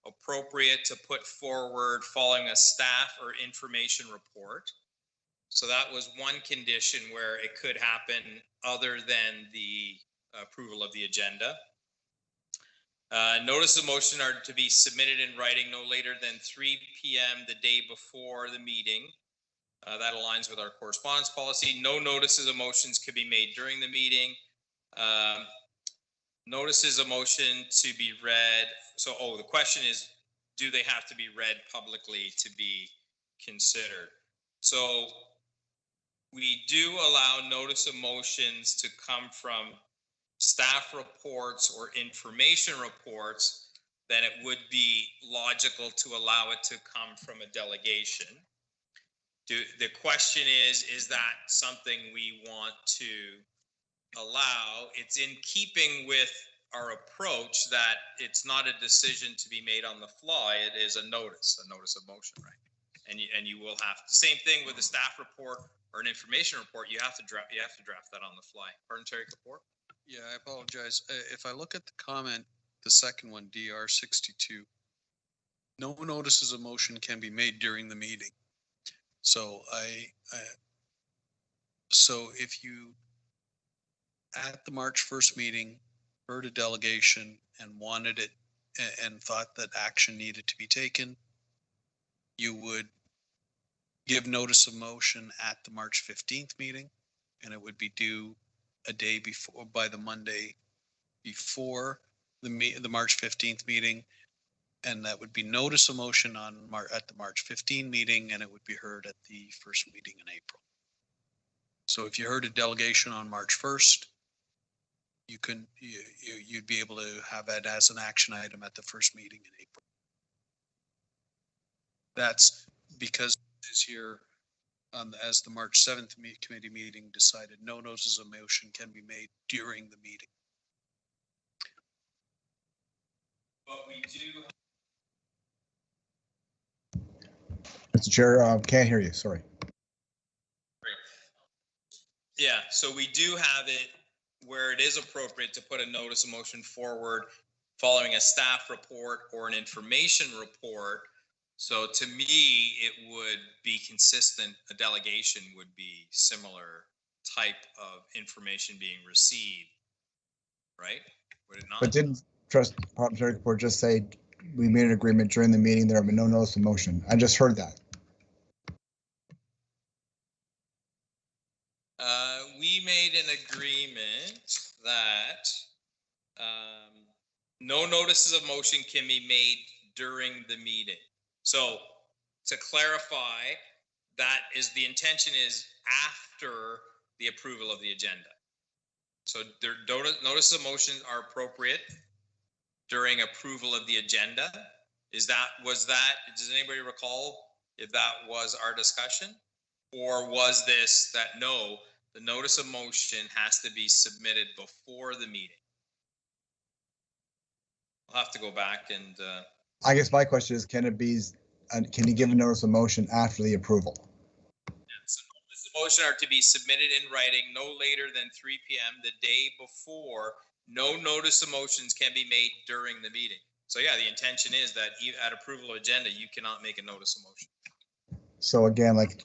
appropriate to put forward following a staff or information report. So that was one condition where it could happen other than the approval of the agenda. Notice of motion are to be submitted in writing no later than 3 p.m. the day before the meeting. That aligns with our correspondence policy. No notices of motions could be made during the meeting. Notices of motion to be read. So, the question is, do they have to be read publicly to be considered? So we do allow notice of motions to come from staff reports or information reports, then it would be logical to allow it to come from a delegation. The question is that something we want to allow? It's in keeping with our approach that it's not a decision to be made on the fly. It is a notice of motion, right? And you will have the same thing with a staff report or an information report. You have to draft that on the fly. Parliamentary Kapoor?
Yeah, I apologize. If I look at the comment, the second one, DR 62, no notices of motion can be made during the meeting. So so if you, at the March 1st meeting, heard a delegation and wanted it and thought that action needed to be taken, you would give notice of motion at the March 15th meeting, and it would be due a day before, by the Monday before the March 15th meeting. And that would be notice of motion on at the March 15 meeting, and it would be heard at the first meeting in April. So if you heard a delegation on March 1st, you'd be able to have that as an action item at the first meeting in April. That's because this year, as the March 7th committee meeting decided, no notices of motion can be made during the meeting.
But we do.
Mr. Chair, can't hear you, sorry.
Yeah, so we do have it where it is appropriate to put a notice of motion forward following a staff report or an information report. So to me, it would be consistent. A delegation would be similar type of information being received, right? Would it not?
But didn't Parliamentary Report just say we made an agreement during the meeting, there have been no notice of motion? I just heard that.
We made an agreement that no notices of motion can be made during the meeting. So to clarify, that is the intention is after the approval of the agenda. So their notice of motion are appropriate during approval of the agenda. Does anybody recall if that was our discussion? Or was this that no, the notice of motion has to be submitted before the meeting? I'll have to go back and.
I guess my question is, can you give a notice of motion after the approval?
So notice of motion are to be submitted in writing no later than 3 p.m. the day before. No notice of motions can be made during the meeting. So yeah, the intention is that at approval of agenda, you cannot make a notice of motion.
So again, like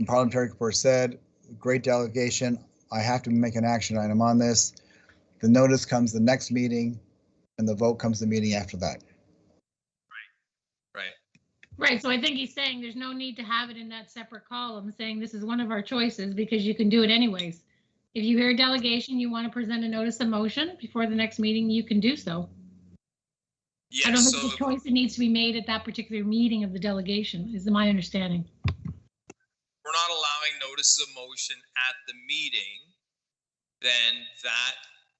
Parliamentary Report said, great delegation. I have to make an action item on this. The notice comes the next meeting and the vote comes the meeting after that.
Right.
Right, so I think he's saying there's no need to have it in that separate column, saying this is one of our choices because you can do it anyways. If you hear a delegation, you want to present a notice of motion before the next meeting, you can do so.
Yes,
I don't think the choice that needs to be made at that particular meeting of the delegation is my understanding.
We're not allowing notices of motion at the meeting, then that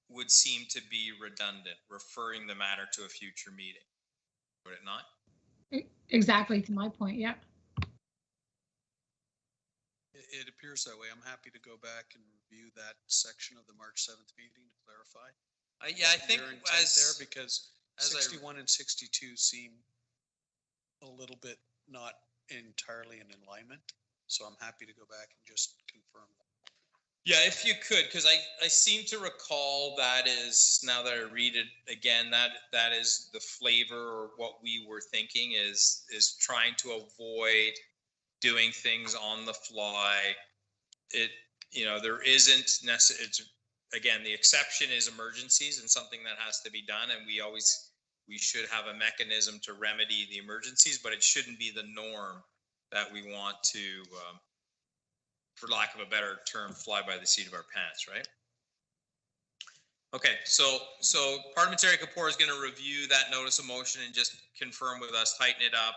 would seem to be redundant, referring the matter to a future meeting. Would it not?
Exactly, to my point, yeah.
It appears that way. I'm happy to go back and review that section of the March 7th meeting to clarify.
Yeah, I think
there, because 61 and 62 seem a little bit not entirely in alignment. So I'm happy to go back and just confirm that.
Yeah, if you could, because I seem to recall that is, now that I read it again, that is the flavor, or what we were thinking is trying to avoid doing things on the fly. There isn't necessarily, again, the exception is emergencies and something that has to be done, and we should have a mechanism to remedy the emergencies, but it shouldn't be the norm that we want to, for lack of a better term, fly by the seat of our pants, right? Okay, so Parliamentary Kapoor is going to review that notice of motion and just confirm with us, tighten it up.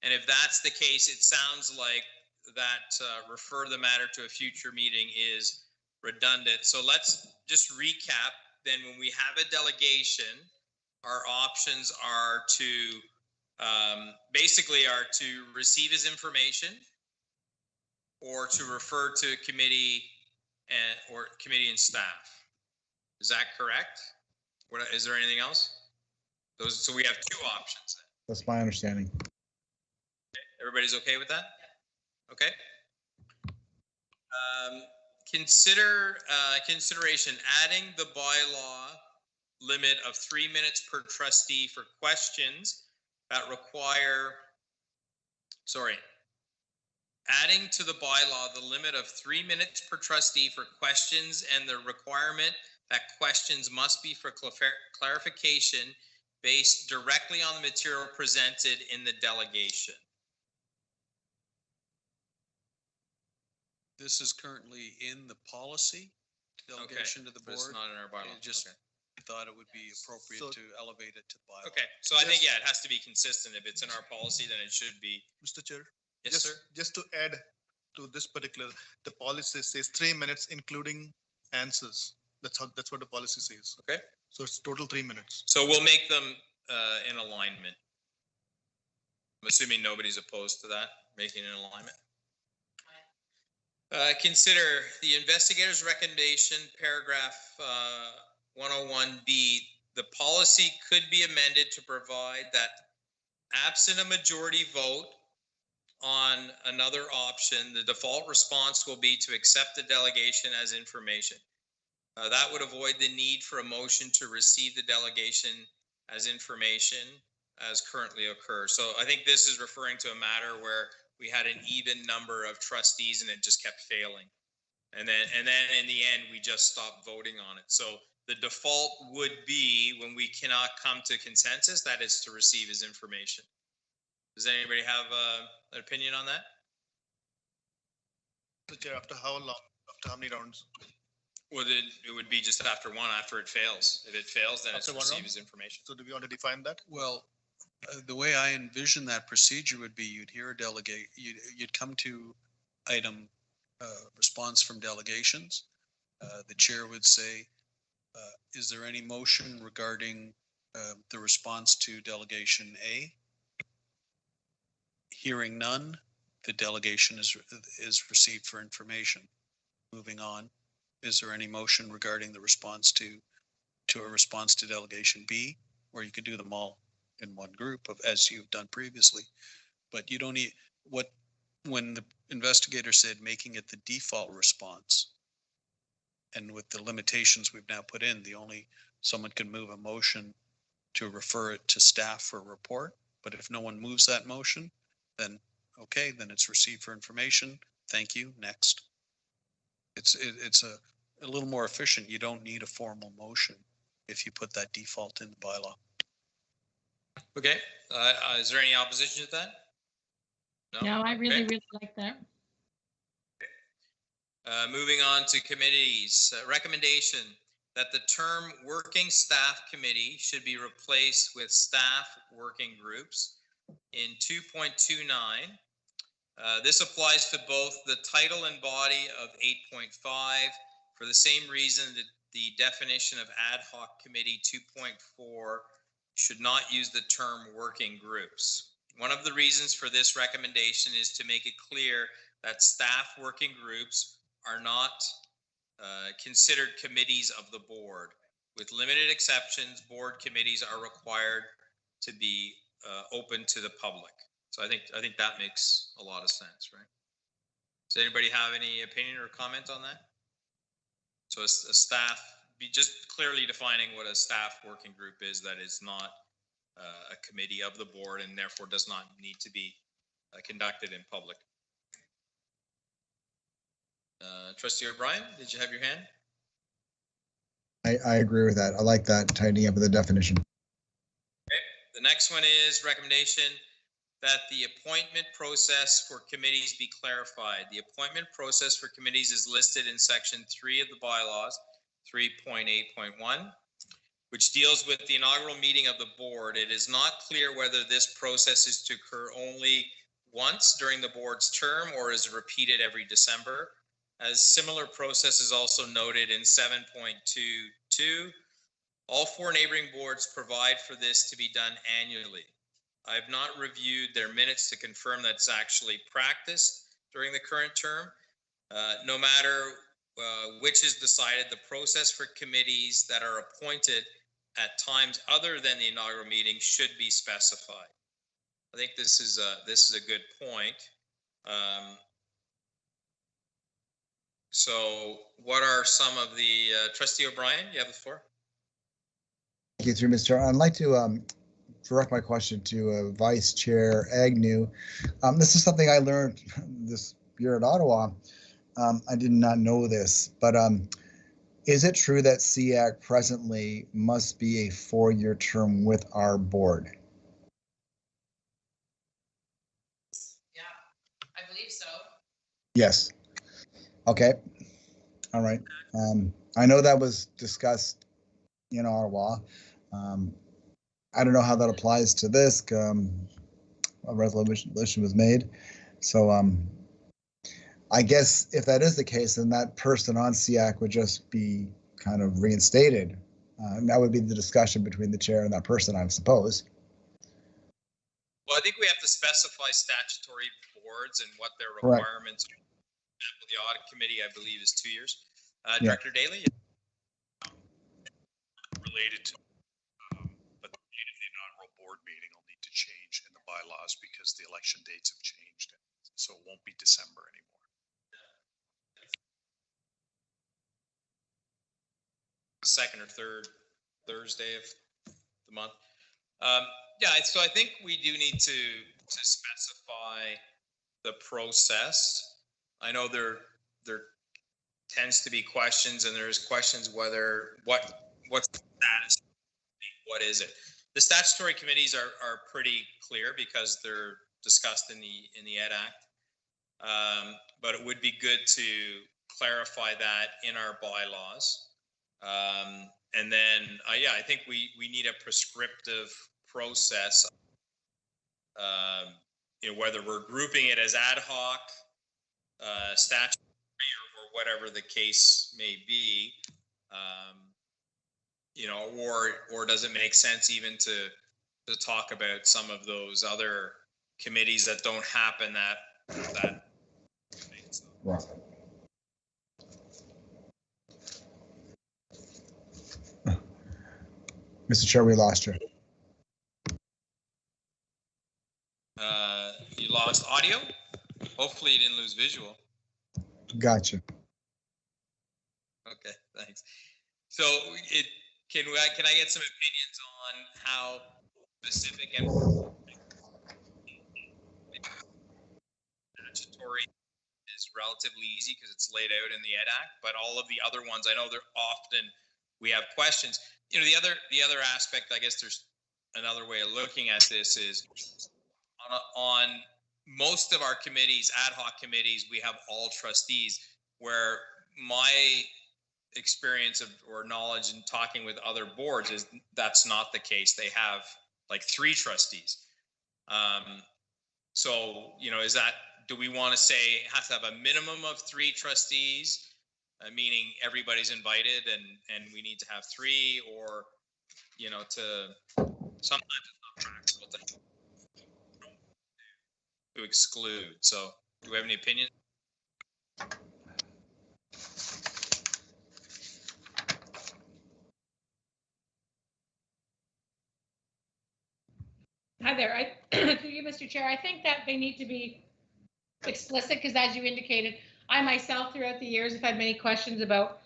And if that's the case, it sounds like that refer the matter to a future meeting is redundant. So let's just recap. Then when we have a delegation, our options are to basically are to receive his information, or to refer to committee and staff. Is that correct? Is there anything else? So we have two options then.
That's my understanding.
Everybody's okay with that? Okay. Consideration adding the bylaw limit of 3 minutes per trustee for questions that require, adding to the bylaw the limit of 3 minutes per trustee for questions and the requirement that questions must be for clarification based directly on the material presented in the delegation.
This is currently in the policy delegation to the
But it's
board.
not in our bylaw.
I just
Okay.
thought it would be appropriate
So-
to elevate it to bylaw.
Okay, so I think, yeah, it has to be consistent. If it's in our policy, then it should be.
Mr. Chair,
Yes,
just,
sir.
just to add to this particular, the policy says 3 minutes, including answers. That's what the policy says.
Okay.
So it's total 3 minutes.
So we'll make them in alignment. I'm assuming nobody's opposed to that, making an alignment. Consider the investigator's recommendation, paragraph 101B. The policy could be amended to provide that absent a majority vote on another option, the default response will be to accept the delegation as information. That would avoid the need for a motion to receive the delegation as information as currently occurs. So I think this is referring to a matter where we had an even number of trustees and it just kept failing. And then in the end, we just stopped voting on it. So the default would be when we cannot come to consensus, that is to receive as information. Does anybody have an opinion on that?
Mr. Chair, after how long, after how many rounds?
Well, then it would be just after one, after it fails. If it fails, then it's
After one
received
round?
as information.
So do we want to define that?
Well, the way I envision that procedure would be you'd hear a delegate, you'd come to item response from delegations. The chair would say, is there any motion regarding the response to delegation A? Hearing none, the delegation is received for information. Moving on, is there any motion regarding the response to a response to delegation B? Or you could do them all in one group of, as you've done previously, but you don't need when the investigator said making it the default response, and with the limitations we've now put in, someone can move a motion to refer it to staff for a report. But if no one moves that motion, then okay, then it's received for information. Thank you. Next. It's a little more efficient. You don't need a formal motion if you put that default in the bylaw.
Okay, is there any opposition to that?
No, I really,
Okay.
really like that.
Moving on to committees, recommendation that the term working staff committee should be replaced with staff working groups in 2.29. This applies to both the title and body of 8.5 for the same reason that the definition of ad hoc committee 2.4 should not use the term working groups. One of the reasons for this recommendation is to make it clear that staff working groups are not considered committees of the board. With limited exceptions, board committees are required to be open to the public. So I think that makes a lot of sense, right? Does anybody have any opinion or comment on that? So a staff, be just clearly defining what a staff working group is, that is not a committee of the board and therefore does not need to be conducted in public. Trustee O'Brien, did you have your hand?
I agree with that. I like that tightening up of the definition.
Okay. The next one is recommendation that the appointment process for committees be clarified. The appointment process for committees is listed in section 3 of the bylaws, 3.8.1, which deals with the inaugural meeting of the board. It is not clear whether this process is to occur only once during the board's term or is repeated every December. As similar process is also noted in 7.22, all 4 neighboring boards provide for this to be done annually. I have not reviewed their minutes to confirm that's actually practiced during the current term. No matter which is decided, the process for committees that are appointed at times other than the inaugural meeting should be specified. I think this is a good point. So what are some of the, Trustee O'Brien, you have the floor.
Thank you, through Mr. I'd like to direct my question to Vice Chair Agnew. This is something I learned this year at Ottawa. I did not know this, but Is it true that SEAC presently must be a 4-year term with our board?
Yeah, I believe so.
Yes. Okay. All right. I know that was discussed in Ottawa. I don't know how that applies to this. A resolution was made. So I guess if that is the case, then that person on SEAC would just be kind of reinstated. And that would be the discussion between the chair and that person, I suppose.
Well, I think we have to specify statutory boards and what their
Correct.
requirements are. The audit committee, I believe, is 2 years.
Yeah.
Director Daly?
Related to, but the date of the inaugural board meeting will need to change in the bylaws because the election dates have changed. So it won't be December anymore.
Second or third Thursday of the month. Yeah, so I think we do need to specify the process. I know there tends to be questions, and there's questions whether what's the status, what is it? The statutory committees are pretty clear because they're discussed in the Ed Act, but it would be good to clarify that in our bylaws. And then, yeah, I think we need a prescriptive process. Whether we're grouping it as ad hoc, statutory, or whatever the case may be, or does it make sense even to talk about some of those other committees that don't happen that.
Right. Mr. Chair, we lost you.
You lost audio. Hopefully you didn't lose visual.
Gotcha.
Okay, thanks. So can I get some opinions on how specific and statutory is relatively easy because it's laid out in the Ed Act, but all of the other ones, I know they're often, we have questions. The other aspect, I guess there's another way of looking at this is on most of our committees, ad hoc committees, we have all trustees, where my experience or knowledge in talking with other boards is that's not the case. They have like 3 trustees. So, is that, do we want to say it has to have a minimum of 3 trustees, meaning everybody's invited and we need to have 3, or, sometimes it's not practical to exclude. So do we have any opinion?
Hi there. Through you, Mr. Chair, I think that they need to be explicit because, as you indicated, I myself throughout the years have had many questions about,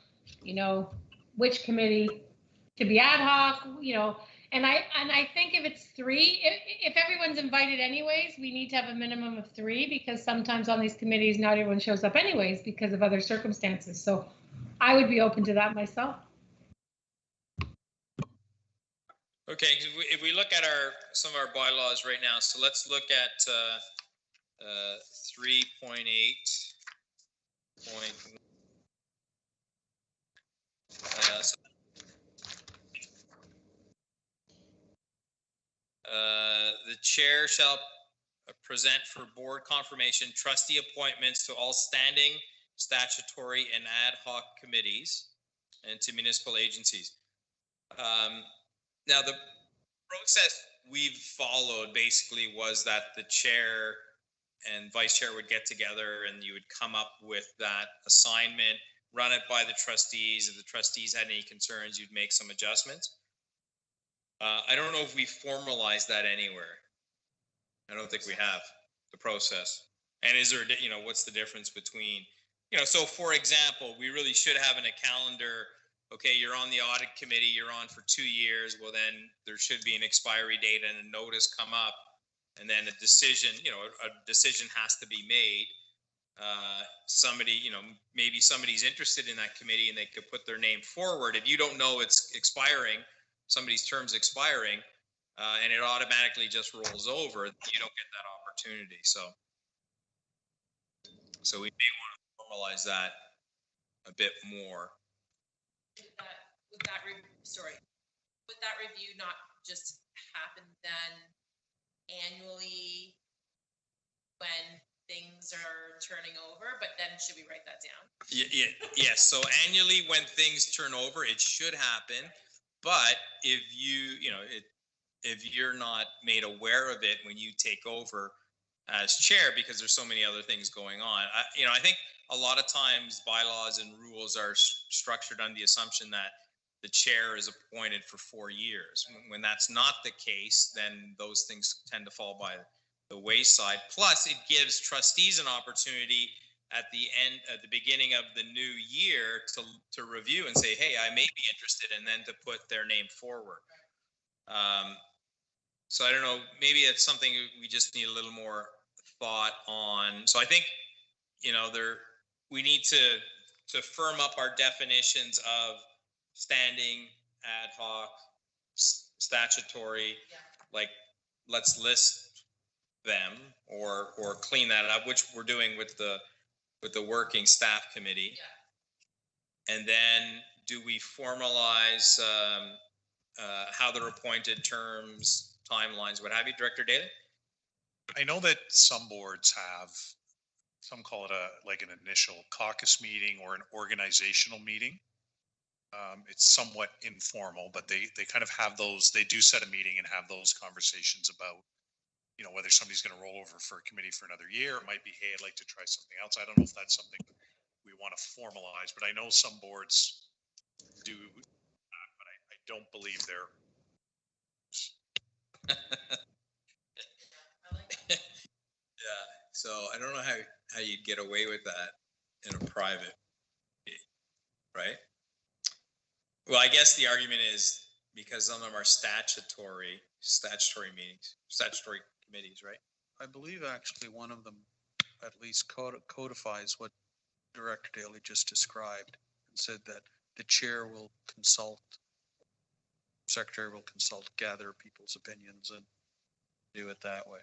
which committee to be ad hoc, and I think if it's 3, if everyone's invited anyways, we need to have a minimum of 3 because sometimes on these committees, not everyone shows up anyways because of other circumstances. So I would be open to that myself.
Okay, if we look at some of our bylaws right now, so let's look at 3.8. The chair shall present for board confirmation trustee appointments to all standing, statutory, and ad hoc committees and to municipal agencies. Now, the process we've followed basically was that the chair and vice chair would get together and you would come up with that assignment, run it by the trustees. If the trustees had any concerns, you'd make some adjustments. I don't know if we formalized that anywhere. I don't think we have the process. And is there, what's the difference between, so for example, we really should have in a calendar, okay, you're on the audit committee, you're on for 2 years. Well, then there should be an expiry date and a notice come up, and then a decision, a decision has to be made. somebody, you know, maybe somebody's interested in that committee and they could put their name forward. If you don't know it's expiring, somebody's term's expiring, and it automatically just rolls over, you don't get that opportunity. So we may want to formalize that a bit more.
Would that review not just happen then annually when things are turning over, but then should we write that down?
Yes. So annually, when things turn over, it should happen. But if if you're not made aware of it when you take over as chair, because there's so many other things going on, I think a lot of times bylaws and rules are structured on the assumption that the chair is appointed for 4 years. When that's not the case, then those things tend to fall by the wayside. Plus, it gives trustees an opportunity at the beginning of the new year to review and say, hey, I may be interested, and then to put their name forward. So I don't know, maybe it's something we just need a little more thought on. So I think, we need to firm up our definitions of standing, ad hoc, statutory. Like, let's list them or clean that up, which we're doing with the working staff committee. Yeah. And then do we formalize how they're appointed, terms, timelines, what have you, Director Daly?
I know that some boards have, some call it an initial caucus meeting or an organizational meeting. It's somewhat informal, but they kind of have those, they do set a meeting and have those conversations about, whether somebody's going to roll over for a committee for another year. It might be, hey, I'd like to try something else. I don't know if that's something we want to formalize, but I know some boards do, but I don't believe they're.
Yeah, so I don't know how you'd get away with that in a private meeting, right? Well, I guess the argument is because some of them are statutory meetings, statutory committees, right?
I believe actually one of them at least codifies what Director Daly just described and said that the chair will consult, secretary will consult, gather people's opinions and do it that way.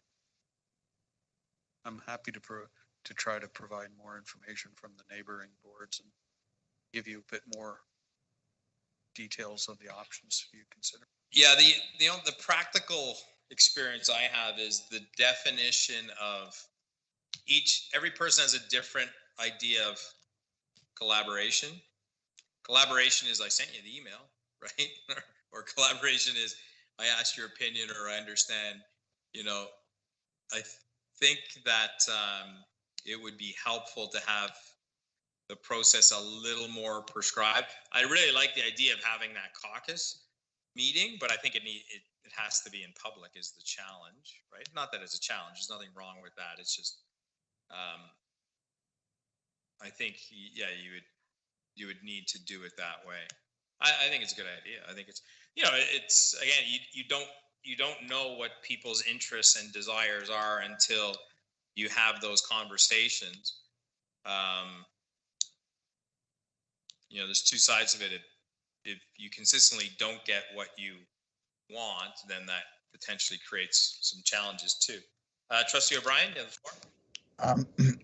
I'm happy to try to provide more information from the neighboring boards and give you a bit more details of the options you consider.
Yeah, the practical experience I have is the definition of every person has a different idea of collaboration. Collaboration is I sent you the email, right? or collaboration is I asked your opinion or I understand, I think that it would be helpful to have the process a little more prescribed. I really like the idea of having that caucus meeting, but I think it has to be in public is the challenge, right? Not that it's a challenge. There's nothing wrong with that. It's just, I think, yeah, you would need to do it that way. I think it's a good idea. I think it's, it's again, you don't know what people's interests and desires are until you have those conversations. There's two sides of it. If you consistently don't get what you want, then that potentially creates some challenges too. Trustee O'Brien, you have the floor.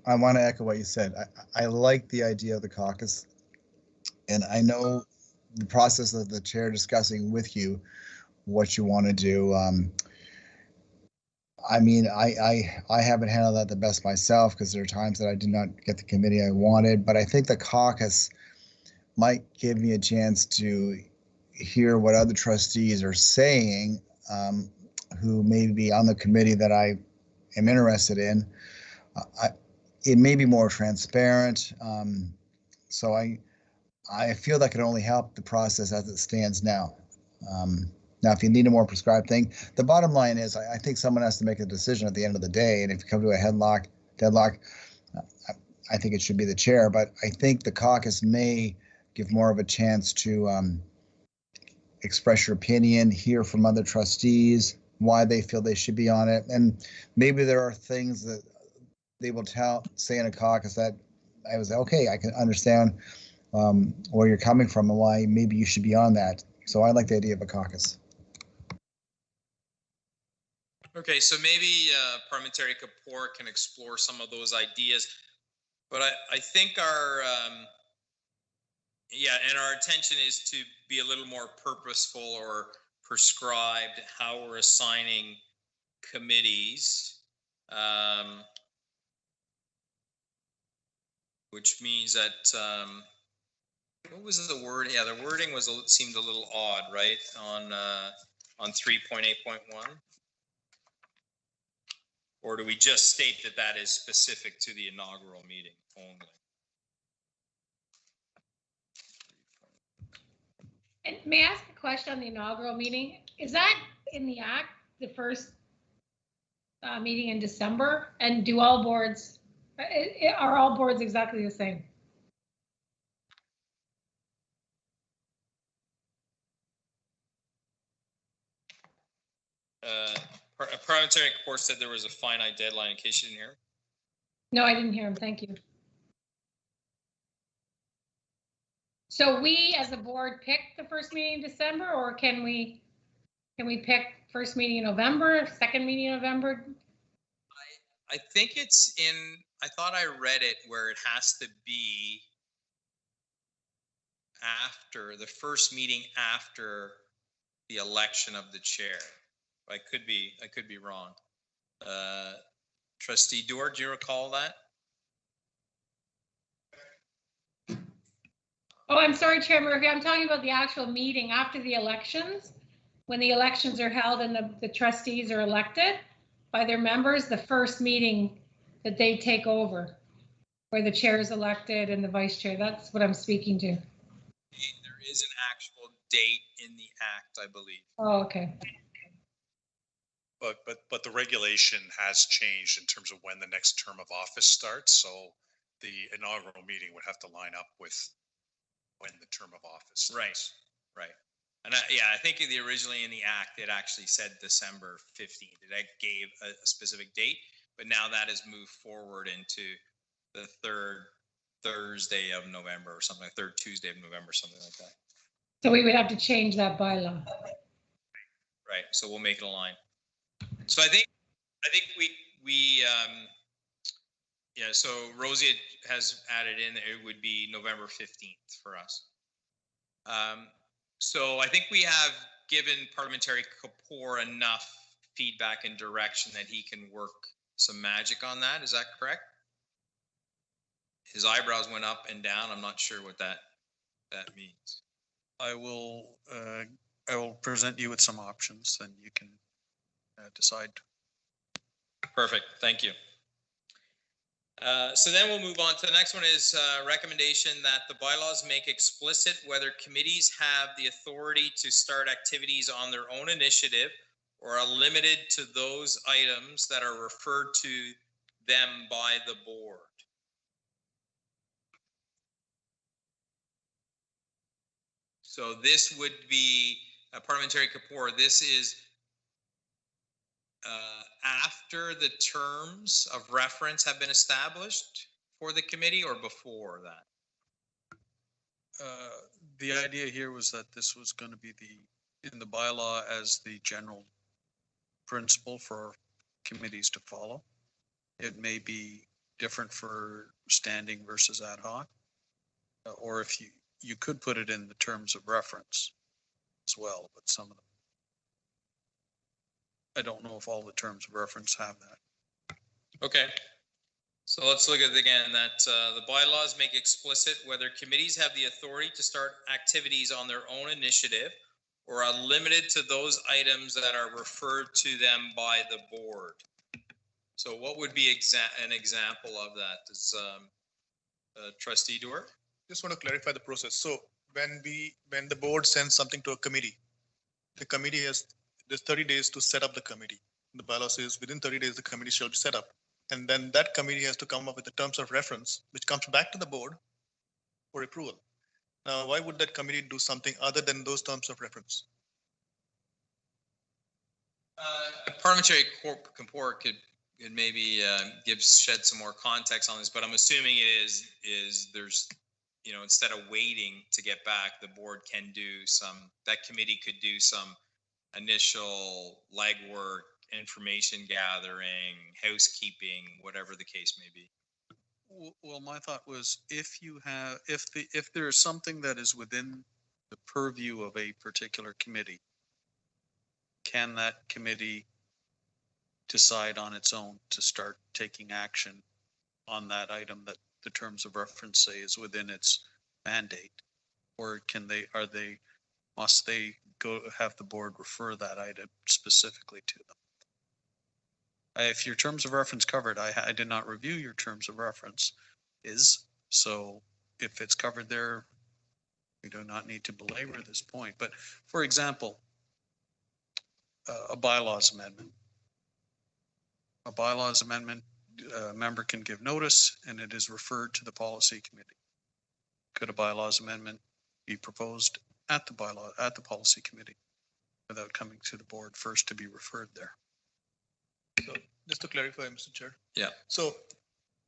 I want to echo what you said. I like the idea of the caucus, and I know the process of the chair discussing with you what you want to do. I mean, I haven't handled that the best myself because there are times that I did not get the committee I wanted, but I think the caucus might give me a chance to hear what other trustees are saying who may be on the committee that I am interested in. It may be more transparent. So I feel that can only help the process as it stands now. Now, if you need a more prescribed thing, the bottom line is I think someone has to make a decision at the end of the day. And if you come to a deadlock, I think it should be the chair. But I think the caucus may give more of a chance to express your opinion, hear from other trustees, why they feel they should be on it. And maybe there are things that they will say in a caucus that I was, okay, I can understand where you're coming from and why maybe you should be on that. So I like the idea of a caucus.
Okay, so maybe Parliamentary Kapoor can explore some of those ideas, but I think our and our intention is to be a little more purposeful or prescribed how we're assigning committees, which means that what was the word? Yeah, the wording seemed a little odd, right? On 3.8.1. Or do we just state that that is specific to the inaugural meeting only?
And may I ask a question on the inaugural meeting? Is that in the act, the first meeting in December? And do all boards, are all boards exactly the same?
Parliamentary Kapoor said there was a finite deadline, in case you didn't hear.
No, I didn't hear him. Thank you. So we as a board pick the first meeting in December, or can we pick first meeting in November, second meeting in November?
I think it's in, I thought I read it where it has to be after the first meeting after the election of the chair. I could be wrong. Trustee Dewar, do you recall that?
Oh, I'm sorry, Chair Murphy. I'm talking about the actual meeting after the elections. When the elections are held and the trustees are elected by their members, the first meeting that they take over, where the chair is elected and the vice chair. That's what I'm speaking to.
There is an actual date in the act, I believe.
Oh, okay.
But the regulation has changed in terms of when the next term of office starts. So the inaugural meeting would have to line up with when the term of office starts. Right. And
I think originally in the act, it actually said December 15th. It gave a specific date, but now that has moved forward into the third Thursday of November or something, third Tuesday of November, something like that.
So we would have to change that bylaw.
Right. So we'll make it a line. So I think so Rosie has added in, it would be November 15th for us. So I think we have given Parliamentary Kapoor enough feedback and direction that he can work some magic on that. Is that correct? His eyebrows went up and down. I'm not sure what that means.
I will present you with some options, and you can decide.
Perfect. Thank you. So then we'll move on to the next one is recommendation that the bylaws make explicit whether committees have the authority to start activities on their own initiative or are limited to those items that are referred to them by the board. So this would be Parliamentary Kapoor. This is after the terms of reference have been established for the committee or before that?
The idea here was that this was going to be in the bylaw as the general principle for committees to follow. It may be different for standing versus ad hoc, or if you could put it in the terms of reference as well, but some of them, I don't know if all the terms of reference have that.
Okay. So let's look at it again, that the bylaws make explicit whether committees have the authority to start activities on their own initiative or are limited to those items that are referred to them by the board. So what would be an example of that? Does Trustee Dewar?
Just want to clarify the process. So when the board sends something to a committee, the committee there's 30 days to set up the committee. The bylaw says within 30 days, the committee shall be set up. And then that committee has to come up with the terms of reference, which comes back to the board for approval. Now, why would that committee do something other than those terms of reference?
Parliamentary Kapoor could could maybe shed some more context on this, but I'm assuming it is there's, you know, instead of waiting to get back, the board can do that committee could do some initial legwork, information gathering, housekeeping, whatever the case may be.
Well, my thought was if there is something that is within the purview of a particular committee, can that committee decide on its own to start taking action on that item that the terms of reference say is within its mandate? Or must they go have the board refer that item specifically to them? If your terms of reference covered, I did not review your terms of reference so if it's covered there, we do not need to belabor this point. But for example, a bylaws amendment. A bylaws amendment, a member can give notice and it is referred to the policy committee. Could a bylaws amendment be proposed at the policy committee without coming to the board first to be referred there?
So just to clarify, Mr. Chair.
Yeah.
So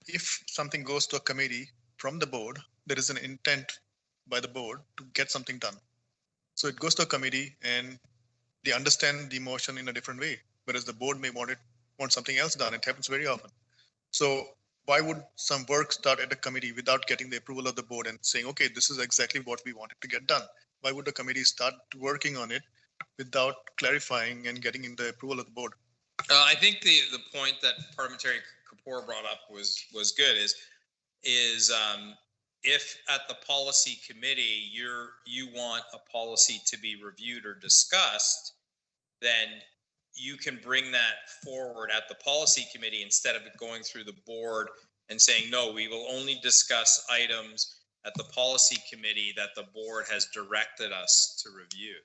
if something goes to a committee from the board, there is an intent by the board to get something done. So it goes to a committee and they understand the motion in a different way, whereas the board may want something else done. It happens very often. So why would some work start at a committee without getting the approval of the board and saying, okay, this is exactly what we wanted to get done? Why would the committee start working on it without clarifying and getting in the approval of the board?
I think the point that Parliamentary Kapoor brought up was good is if at the policy committee you want a policy to be reviewed or discussed, then you can bring that forward at the policy committee instead of it going through the board and saying, no, we will only discuss items at the policy committee that the board has directed us to review.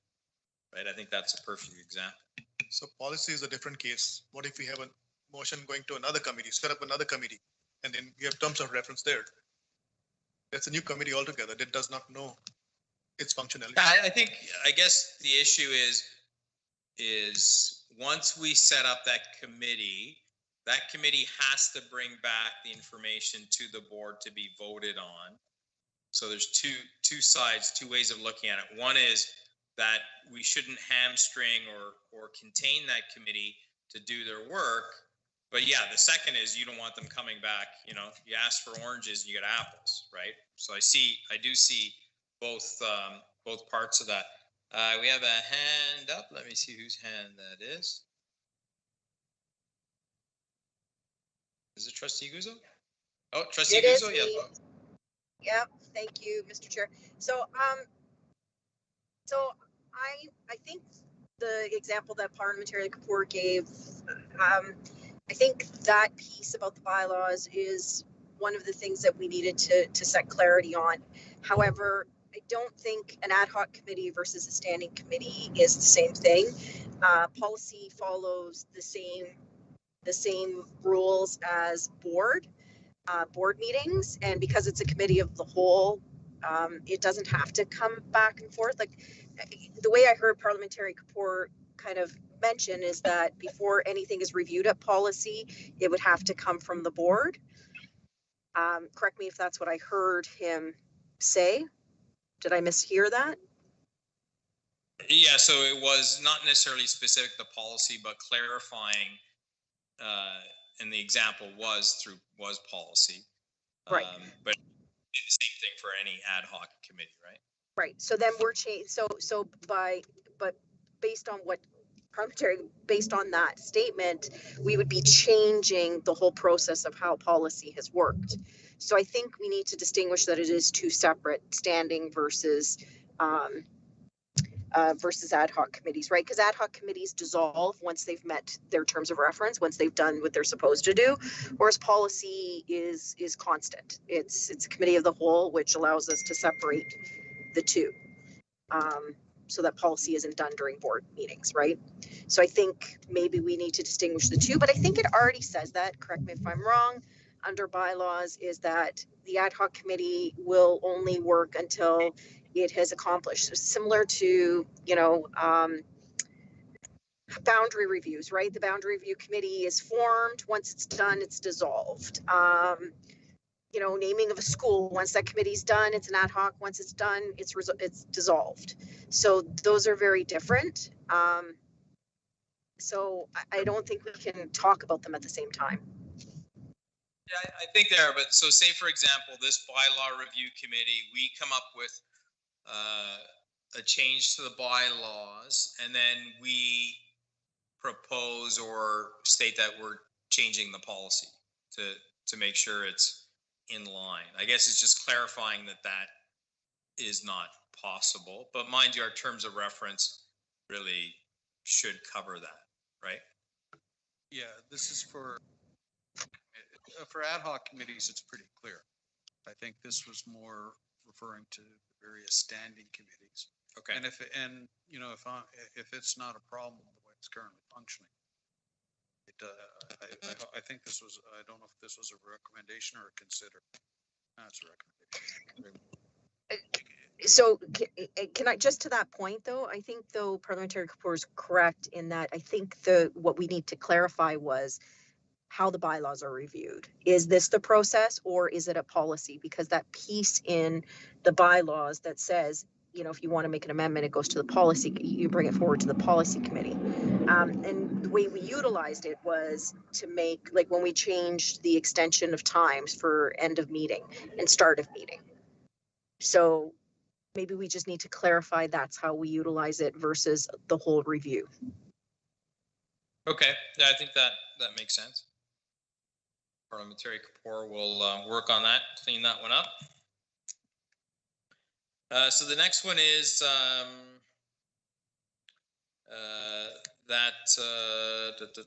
Right? I think that's a perfect example.
So policy is a different case. What if we have a motion going to another committee, set up another committee, and then we have terms of reference there? That's a new committee altogether that does not know its functionality.
I guess the issue is once we set up that committee has to bring back the information to the board to be voted on. So there's two sides, two ways of looking at it. One is that we shouldn't hamstring or contain that committee to do their work. But yeah, the second is you don't want them coming back, you know, you ask for oranges, you get apples, right? So I do see both parts of that. We have a hand up. Let me see whose hand that is. Is it Trustee Guzzo? Oh, Trustee Guzzo, yeah.
Yep, thank you, Mr. Chair. So I think the example that Parliamentary Kapoor gave, I think that piece about the bylaws is one of the things that we needed to set clarity on. However, I don't think an ad hoc committee versus a standing committee is the same thing. Policy follows the same rules as board meetings, and because it's a committee of the whole, it doesn't have to come back and forth. Like the way I heard Parliamentary Kapoor kind of mention is that before anything is reviewed at policy, it would have to come from the board. Correct me if that's what I heard him say. Did I mishear that?
Yeah, so it was not necessarily specific to policy, but clarifying, and the example was policy.
Right.
But the same thing for any ad hoc committee, right?
Right. So then we're changing. But based on what based on that statement, we would be changing the whole process of how policy has worked. So I think we need to distinguish that it is two separate standing versus ad hoc committees, right? Because ad hoc committees dissolve once they've met their terms of reference, once they've done what they're supposed to do, whereas policy is constant. It's a committee of the whole, which allows us to separate the two, so that policy isn't done during board meetings, right? So I think maybe we need to distinguish the two, but I think it already says that, correct me if I'm wrong, under bylaws, is that the ad hoc committee will only work until it has accomplished. So similar to, boundary reviews, right? The boundary review committee is formed. Once it's done, it's dissolved. You know, naming of a school, once that committee's done, it's an ad hoc. Once it's done, it's dissolved. So those are very different. So I don't think we can talk about them at the same time.
Yeah, I think there are, but so say for example, this bylaw review committee, we come up with a change to the bylaws, and then we propose or state that we're changing the policy to make sure it's in line. I guess it's just clarifying that that is not possible, but mind you, our terms of reference really should cover that, right?
Yeah, this is for ad hoc committees, it's pretty clear. I think this was more referring to various standing committees.
Okay.
And if it's not a problem the way it's currently functioning, I think this was, I don't know if this was a recommendation or a consider. That's a recommendation.
So can I, just to that point though, I think though Parliamentary Kapoor is correct in that I think what we need to clarify was how the bylaws are reviewed. Is this the process or is it a policy? Because that piece in the bylaws that says, you know, if you want to make an amendment, it goes to the policy, you bring it forward to the policy committee. And the way we utilized it was to make, like when we changed the extension of times for end of meeting and start of meeting. So maybe we just need to clarify that's how we utilize it versus the whole review.
Okay, yeah, I think that makes sense. Parliamentary Kapoor will work on that, clean that one up. So the next one is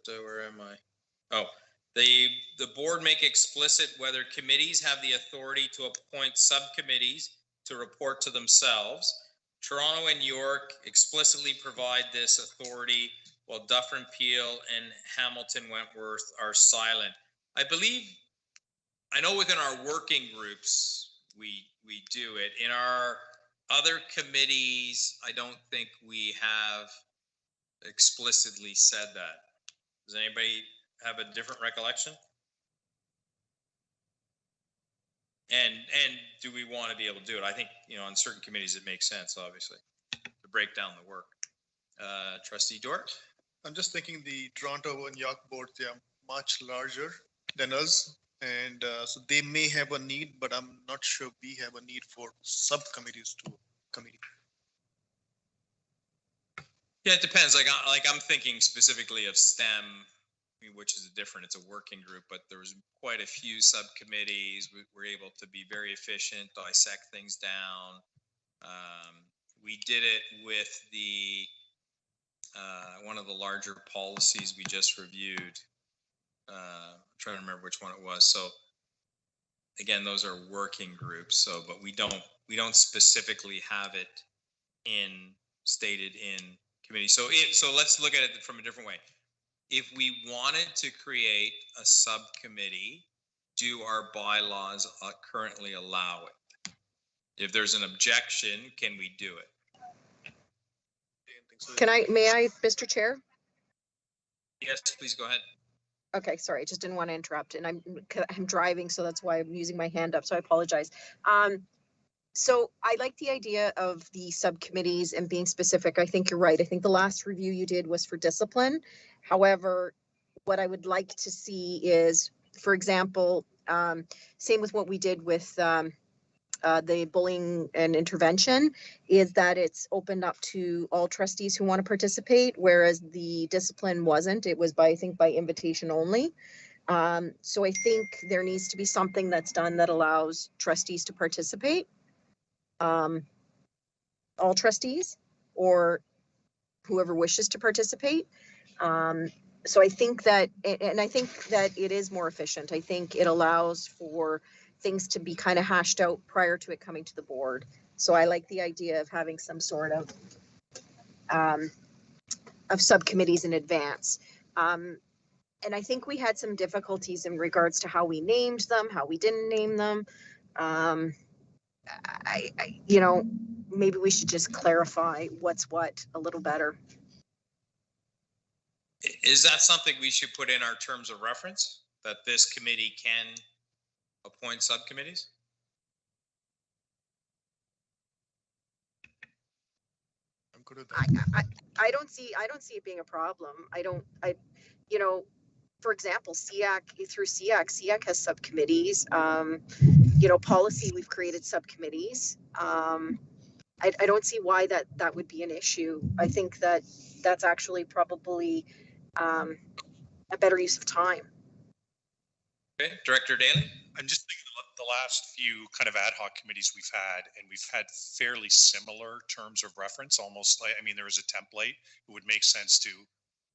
where am I? Oh, the board make explicit whether committees have the authority to appoint subcommittees to report to themselves. Toronto and York explicitly provide this authority, while Dufferin Peel and Hamilton Wentworth are silent. I believe, I know within our working groups, we do it. In our other committees, I don't think we have explicitly said that. Does anybody have a different recollection? And do we want to be able to do it? I think, you know, on certain committees, it makes sense, obviously, to break down the work. Trustee Dort?
I'm just thinking the Toronto and York boards, they are much larger than us. And so they may have a need, but I'm not sure we have a need for subcommittees to committee.
Yeah, it depends. Like I'm thinking specifically of STEM, which is different. It's a working group, but there was quite a few subcommittees. We were able to be very efficient, dissect things down. We did it with the one of the larger policies we just reviewed. I'm trying to remember which one it was. So again, those are working groups. So, but we don't specifically have it stated in committee. So let's look at it from a different way. If we wanted to create a subcommittee, do our bylaws currently allow it? If there's an objection, can we do it?
May I, Mr. Chair?
Yes, please go ahead.
Okay, sorry, I just didn't want to interrupt, and I'm driving, so that's why I'm using my hand up, so I apologize. So I like the idea of the subcommittees and being specific. I think you're right. I think the last review you did was for discipline. However, what I would like to see is, for example, same with what we did with the bullying and intervention, is that it's opened up to all trustees who want to participate, whereas the discipline wasn't. It was I think by invitation only. So I think there needs to be something that's done that allows trustees to participate. All trustees or whoever wishes to participate. So I think that, and I think that it is more efficient. I think it allows for things to be kind of hashed out prior to it coming to the board. So I like the idea of having some sort of subcommittees in advance. And I think we had some difficulties in regards to how we named them, how we didn't name them. You know, maybe we should just clarify what's what a little better.
Is that something we should put in our terms of reference, that this committee can appoint subcommittees?
I'm good with that.
I don't see it being a problem. You know, for example, SEAC has subcommittees. You know, policy, we've created subcommittees. I don't see why that would be an issue. I think that's actually probably a better use of time.
Okay, Director Daly?
I'm just thinking the last few kind of ad hoc committees we've had, and we've had fairly similar terms of reference, almost like, I mean, there was a template. It would make sense to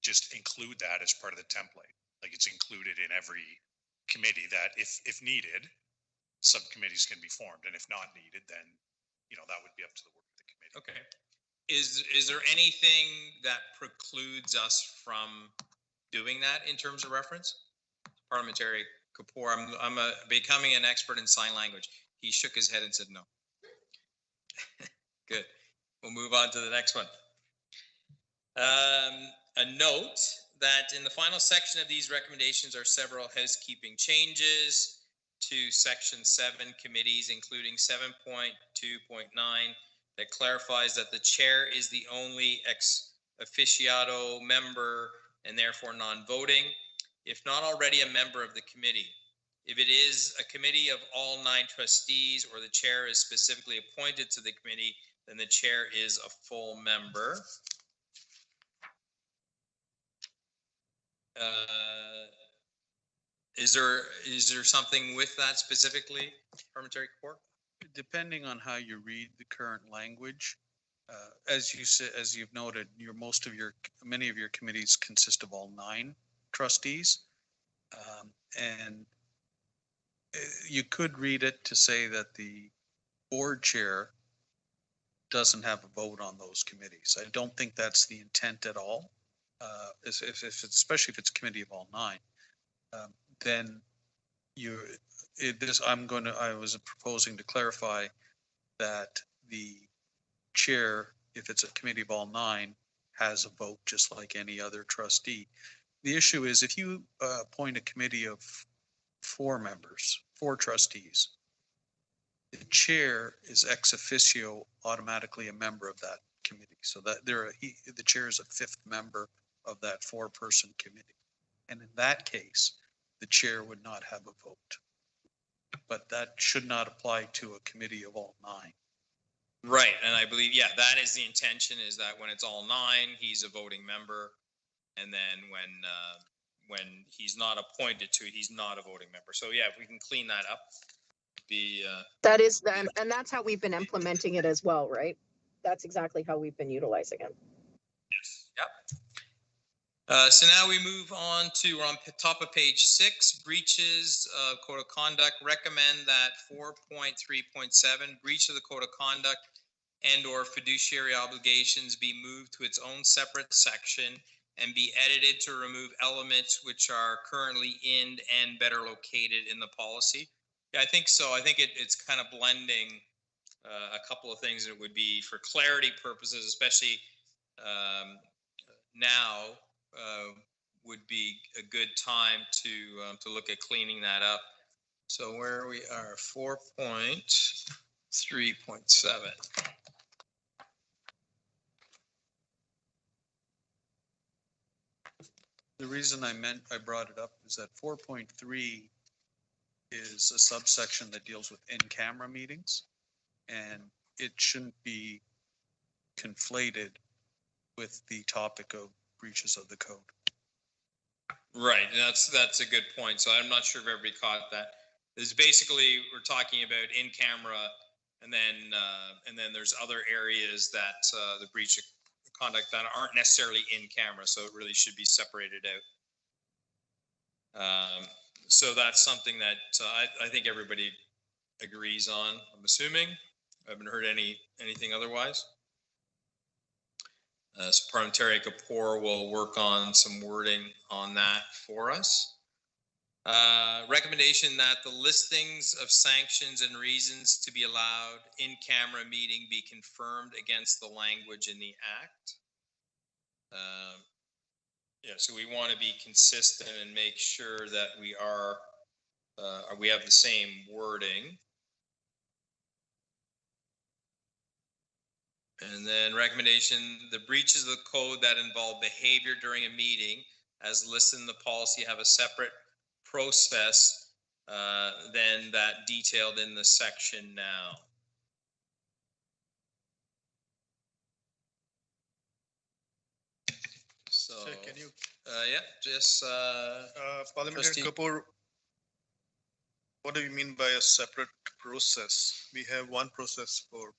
just include that as part of the template. Like it's included in every committee that if needed, subcommittees can be formed. And if not needed, then, you know, that would be up to the work of the committee.
Okay. Is there anything that precludes us from doing that in terms of reference? Parliamentary Kapoor, I'm becoming an expert in sign language. He shook his head and said no. Good. We'll move on to the next one. A note that in the final section of these recommendations are several housekeeping changes to section 7 committees, including 7.2.9 that clarifies that the chair is the only ex officiato member and therefore non-voting, if not already a member of the committee. If it is a committee of all 9 trustees or the chair is specifically appointed to the committee, then the chair is a full member. Is there something with that specifically, Parliamentary Kapoor?
Depending on how you read the current language, as you said, as you've noted, many of your committees consist of all 9 trustees, and you could read it to say that the board chair doesn't have a vote on those committees. I don't think that's the intent at all. Especially if it's a committee of all 9, then I was proposing to clarify that the chair, if it's a committee of all 9, has a vote just like any other trustee. The issue is if you appoint a committee of 4 members, 4 trustees, the chair is ex officio automatically a member of that committee. So that the chair is a 5th member of that 4-person committee. And in that case, the chair would not have a vote. But that should not apply to a committee of all 9.
Right, and I believe, yeah, that is the intention, is that when it's all 9, he's a voting member. And then when he's not appointed to, he's not a voting member. So yeah, if we can clean that up,
That is, and that's how we've been implementing it as well, right? That's exactly how we've been utilizing it.
Yes. Yep. So now we move on to, we're on top of page 6, breaches of code of conduct. Recommend that 4.3.7, breach of the code of conduct and or fiduciary obligations be moved to its own separate section and be edited to remove elements which are currently in and better located in the policy. Yeah, I think so. I think it's kind of blending a couple of things. It would be for clarity purposes, especially now, would be a good time to look at cleaning that up. So where we are, 4.3.7.
The reason I brought it up is that 4.3 is a subsection that deals with in-camera meetings, and it shouldn't be conflated with the topic of breaches of the code.
Right, and that's a good point. So I'm not sure if everybody caught that. Is basically we're talking about in camera, and then there's other areas that the breach of conduct that aren't necessarily in camera. So it really should be separated out. So that's something that I think everybody agrees on. I'm assuming. I haven't heard anything otherwise. So Parliamentary Kapoor will work on some wording on that for us. Recommendation that the listings of sanctions and reasons to be allowed in camera meeting be confirmed against the language in the Act. Yeah, so we want to be consistent and make sure that we have the same wording. And then recommendation, the breaches of the code that involve behavior during a meeting as listed in the policy have a separate process than that detailed in the section now. So,
Sir, can you,
yeah, just,
Parliamentary
Trustee.
Kapoor, what do you mean by a separate process? We have one process for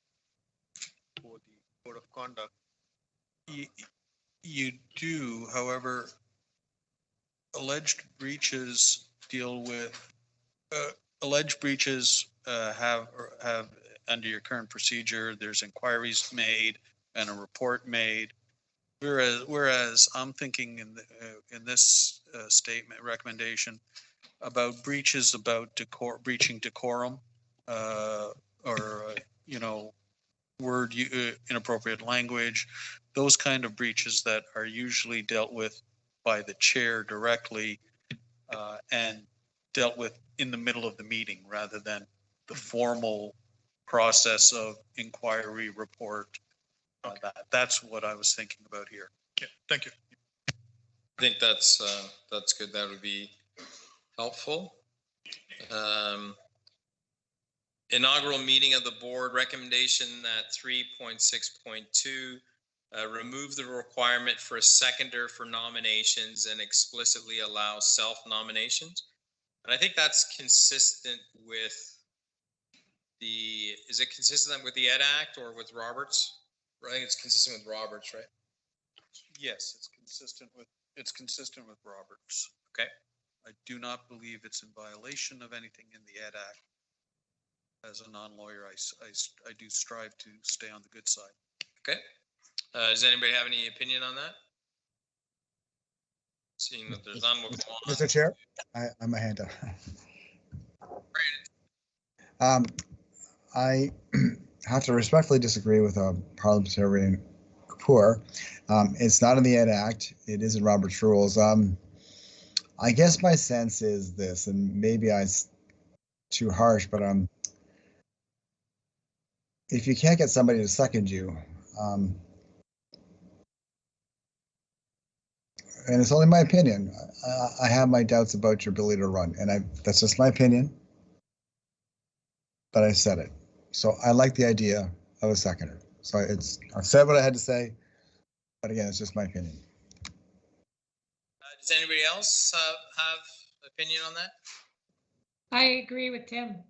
the code of conduct.
You do, however, alleged breaches deal with, alleged breaches have under your current procedure, there's inquiries made and a report made. Whereas I'm thinking in this statement recommendation about breaches about breaching decorum or inappropriate language, those kind of breaches that are usually dealt with by the chair directly and dealt with in the middle of the meeting rather than the formal process of inquiry report. That's what I was thinking about here.
Yeah, thank you.
I think that's good. That would be helpful. Inaugural meeting of the board, recommendation that 3.6.2 remove the requirement for a seconder for nominations and explicitly allow self-nominations. And I think that's consistent with is it consistent with the Ed Act or with Roberts? I think it's consistent with Roberts, right?
Yes, it's consistent with Roberts.
Okay.
I do not believe it's in violation of anything in the Ed Act. As a non-lawyer, I do strive to stay on the good side.
Okay. Does anybody have any opinion on that? Seeing that there's none, we'll go on.
Mr. Chair, I'm a hand up. I have to respectfully disagree with Parliamentarian Kapoor. It's not in the Ed Act. It is in Robert's rules. I guess my sense is this, and maybe I'm too harsh, but if you can't get somebody to second you, and it's only my opinion, I have my doubts about your ability to run, and that's just my opinion, but I said it. So I like the idea of a seconder. So I've said what I had to say, but again, it's just my opinion.
Does anybody else have opinion on that?
I agree with Tim.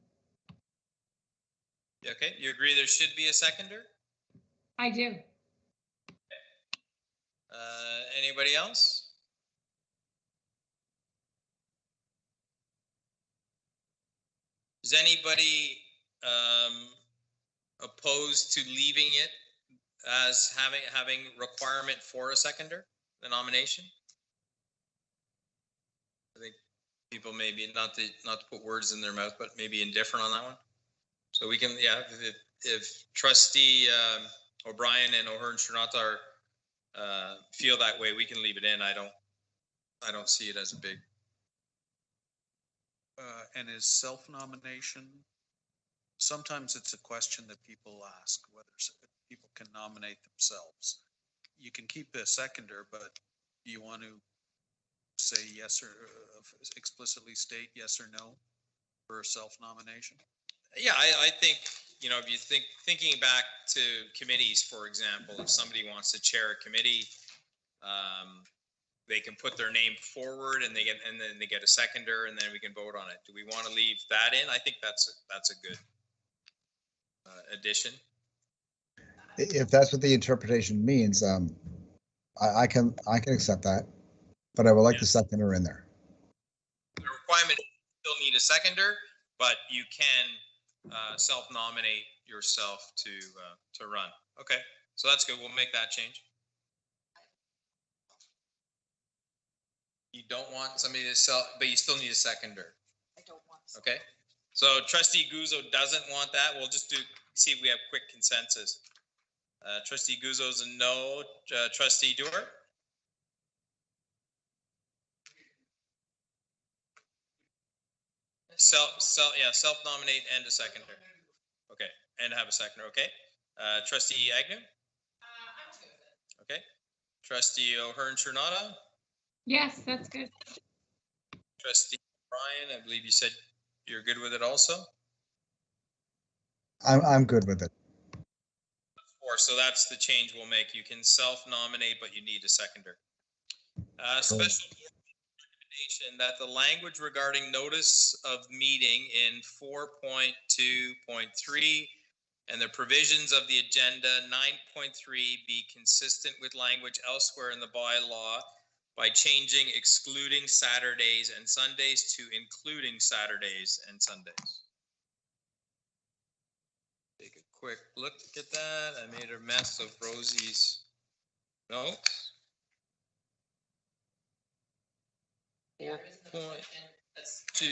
Okay, you agree there should be a seconder?
I do.
Anybody else? Is anybody opposed to leaving it as having requirement for a seconder, the nomination? I think people maybe not to put words in their mouth, but maybe indifferent on that one. So we can, yeah, if Trustee O'Brien and O'Hearn Srinata feel that way, we can leave it in. I don't see it as a big.
And is self-nomination, sometimes it's a question that people ask, whether people can nominate themselves. You can keep a seconder, but you want to say yes or explicitly state yes or no for a self-nomination?
Yeah, I think, if you thinking back to committees, for example, if somebody wants to chair a committee, they can put their name forward and then they get a seconder and then we can vote on it. Do we want to leave that in? I think that's a good addition.
If that's what the interpretation means, I can accept that, but I would like the seconder in there.
The requirement still need a seconder, but you can self-nominate yourself to run. Okay, so that's good. We'll make that change. You don't want somebody to but you still need a seconder.
I don't want.
Okay, so Trustee Guzzo doesn't want that. We'll just see if we have quick consensus. Trustee Guzzo's a no. Trustee Dewar? Self-nominate and a seconder. Okay, and have a seconder, okay? Trustee Agnew,
I'm okay with it.
okay? Trustee O'Hearn Trinata,
Yes, that's good.
Trustee Brian, I believe you said you're good with it also?
I'm good with it.
So that's the change we'll make. You can self-nominate, but you need a seconder. Special recommendation that the language regarding notice of meeting in 4.2.3 and the provisions of the agenda 9.3 be consistent with language elsewhere in the bylaw by changing excluding Saturdays and Sundays to including Saturdays and Sundays. Take a quick look at that. I made a mess of Rosie's notes.
Yeah, there isn't a
Point
motion that's
two.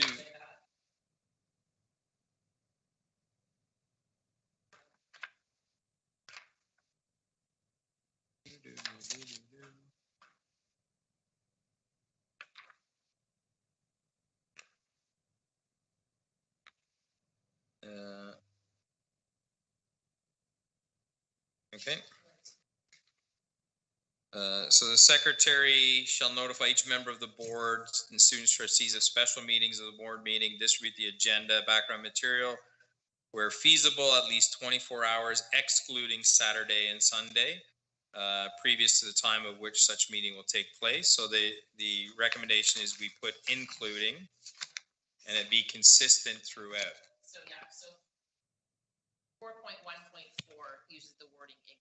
trying to say that.
Okay. So the secretary shall notify each member of the board and students trustees of special meetings of the board meeting, distribute the agenda, background material, where feasible, at least 24 hours, excluding Saturday and Sunday, previous to the time of which such meeting will take place. So the recommendation is we put including, and it be consistent throughout.
So, yeah, so 4.1.4 uses the wording include.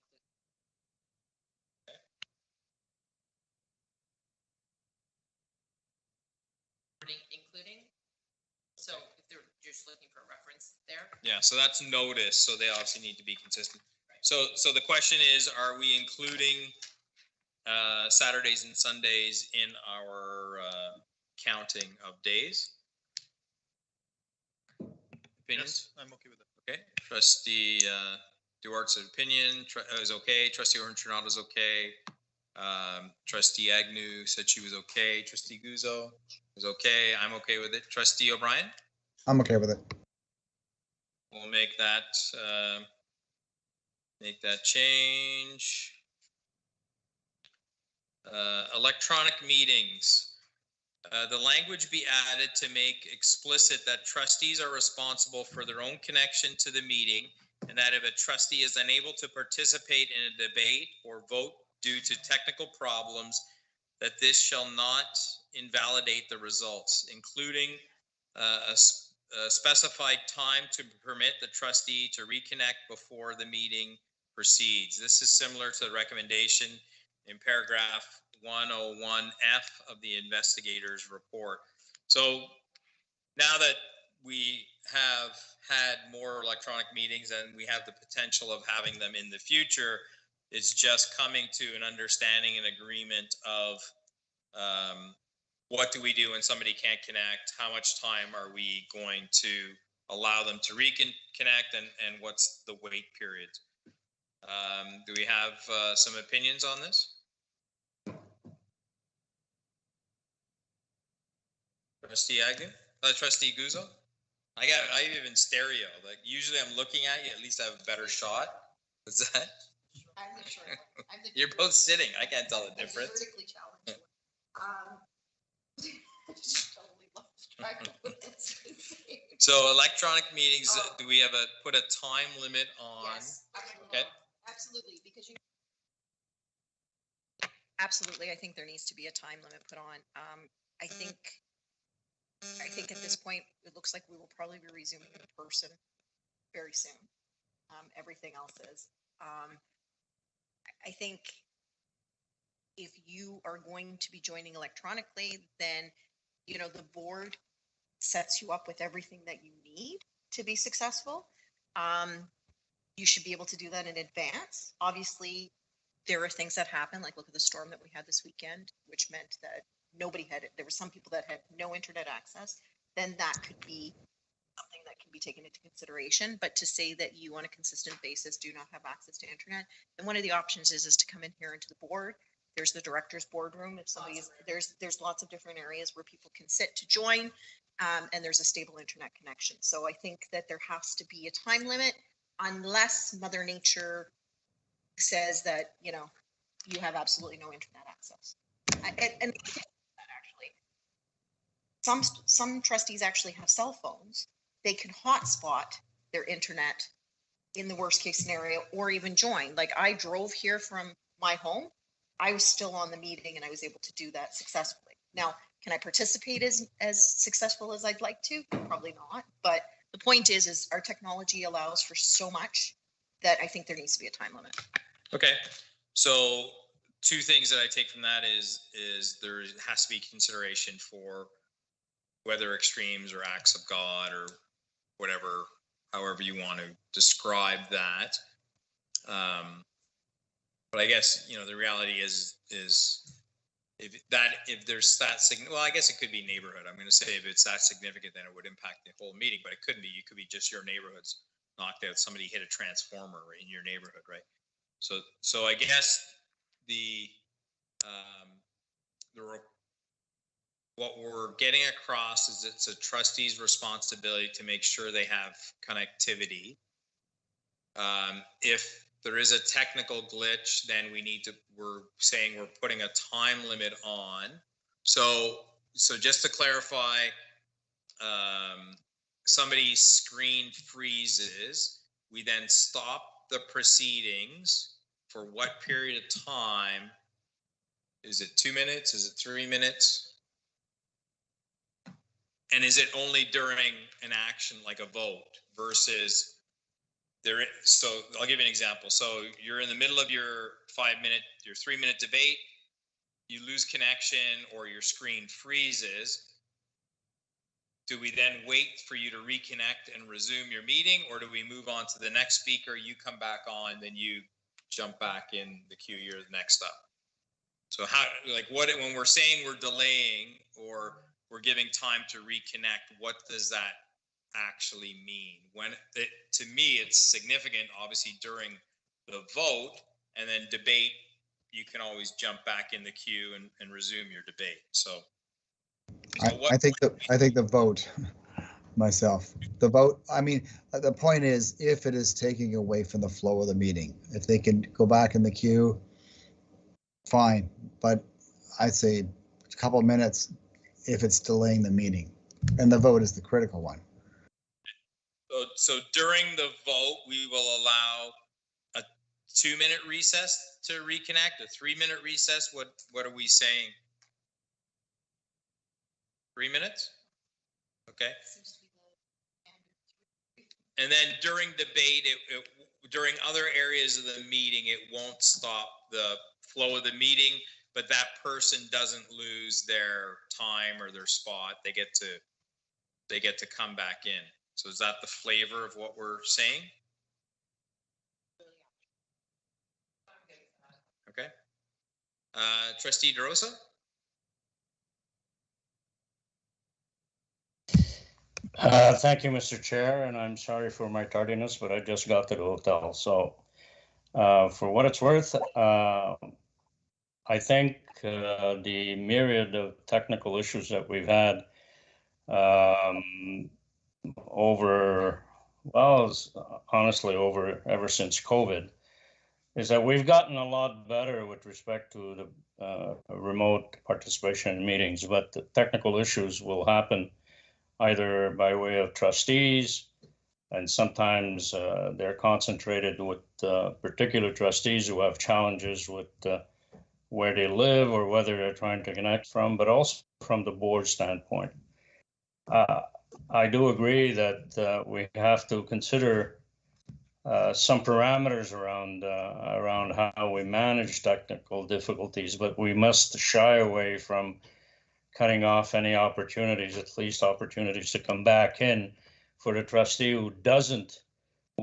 Wording including. So if they're just looking for a reference there.
Yeah, so that's notice, so they obviously need to be consistent. So the question is, are we including Saturdays and Sundays in our counting of days? Opinions?
Yes, I'm okay with that.
Okay, Trustee Duarte's opinion is okay. Trustee O'Hearn is okay. Trustee Agnew said she was okay. Trustee Guzzo is okay. I'm okay with it. Trustee O'Brien?
I'm okay with it.
We'll make that change. Electronic meetings. The language be added to make explicit that trustees are responsible for their own connection to the meeting, and that if a trustee is unable to participate in a debate or vote due to technical problems, that this shall not invalidate the results, including a specified time to permit the trustee to reconnect before the meeting proceeds. This is similar to the recommendation in paragraph 101F of the investigator's report. So now that we have had more electronic meetings and we have the potential of having them in the future, it's just coming to an understanding and agreement of what do we do when somebody can't connect? How much time are we going to allow them to reconnect, and what's the wait period? Do we have some opinions on this? Trustee Agnew? Trustee Guzzo? I even stereo. Like usually I'm looking at you, at least I have a better shot. What's that?
I'm the short one. I'm the
You're both sitting. I can't tell the difference.
vertically challenged one. Totally lost track of what that's gonna say.
So electronic meetings, do we have put a time limit on?
Yes, absolutely.
Okay.
Absolutely, because you. Absolutely, I think there needs to be a time limit put on. I think at this point, it looks like we will probably be resuming in person very soon. Everything else is. I think if you are going to be joining electronically, then, you know, the board sets you up with everything that you need to be successful. You should be able to do that in advance. Obviously, there are things that happen, like look at the storm that we had this weekend, which meant that nobody had it. There were some people that had no internet access. Then that could be something that can be taken into consideration. But to say that you on a consistent basis do not have access to internet, then one of the options is to come in here into the board. There's the director's boardroom. If somebody is, there's lots of different areas where people can sit to join.
and there's a stable internet connection. So I think that there has to be a time limit unless Mother Nature says that, you know, you have absolutely no internet access. And actually, some trustees actually have cell phones. They can hotspot their internet in the worst case scenario, or even join. Like I drove here from my home, I was still on the meeting and I was able to do that successfully. Now, can I participate as successful as I'd like to? Probably not. But the point is our technology allows for so much that I think there needs to be a time limit.
Okay, so two things that I take from that is there has to be consideration for weather extremes or acts of God or whatever, however you want to describe that. But I guess, you know, the reality is if there's that well, I guess it could be neighborhood. I'm going to say if it's that significant, then it would impact the whole meeting, but it couldn't be. You could be just your neighborhood's knocked out. Somebody hit a transformer in your neighborhood, right? So I guess what we're getting across is it's a trustee's responsibility to make sure they have connectivity. If there is a technical glitch, then we're saying we're putting a time limit on. So just to clarify, somebody's screen freezes, we then stop the proceedings for what period of time? Is it 2 minutes? Is it 3 minutes? And is it only during an action like a vote versus so I'll give you an example. So you're in the middle of your 3-minute debate, you lose connection or your screen freezes. Do we then wait for you to reconnect and resume your meeting, or do we move on to the next speaker, you come back on, then you jump back in the queue, you're the next up? So how, like when we're saying we're delaying or we're giving time to reconnect, what does that actually mean? To me, it's significant, obviously, during the vote, and then debate, you can always jump back in the queue and resume your debate. So
I think the vote myself, the vote, I mean, the point is, if it is taking away from the flow of the meeting, if they can go back in the queue, fine. But I'd say a couple of minutes if it's delaying the meeting, and the vote is the critical one.
So during the vote, we will allow a 2-minute recess to reconnect, a 3-minute recess. What are we saying? 3 minutes? Okay. And then during debate, during other areas of the meeting, it won't stop the flow of the meeting, but that person doesn't lose their time or their spot. They get to come back in. So is that the flavor of what we're saying? Okay. Trustee DeRosa?
Thank you, Mr. Chair, and I'm sorry for my tardiness, but I just got to the hotel. So for what it's worth, I think the myriad of technical issues that we've had ever since COVID, is that we've gotten a lot better with respect to the remote participation in meetings, but the technical issues will happen either by way of trustees, and sometimes they're concentrated with particular trustees who have challenges with where they live or whether they're trying to connect from, but also from the board standpoint. I do agree that we have to consider some parameters around how we manage technical difficulties, but we must shy away from cutting off any opportunities, at least opportunities to come back in for the trustee who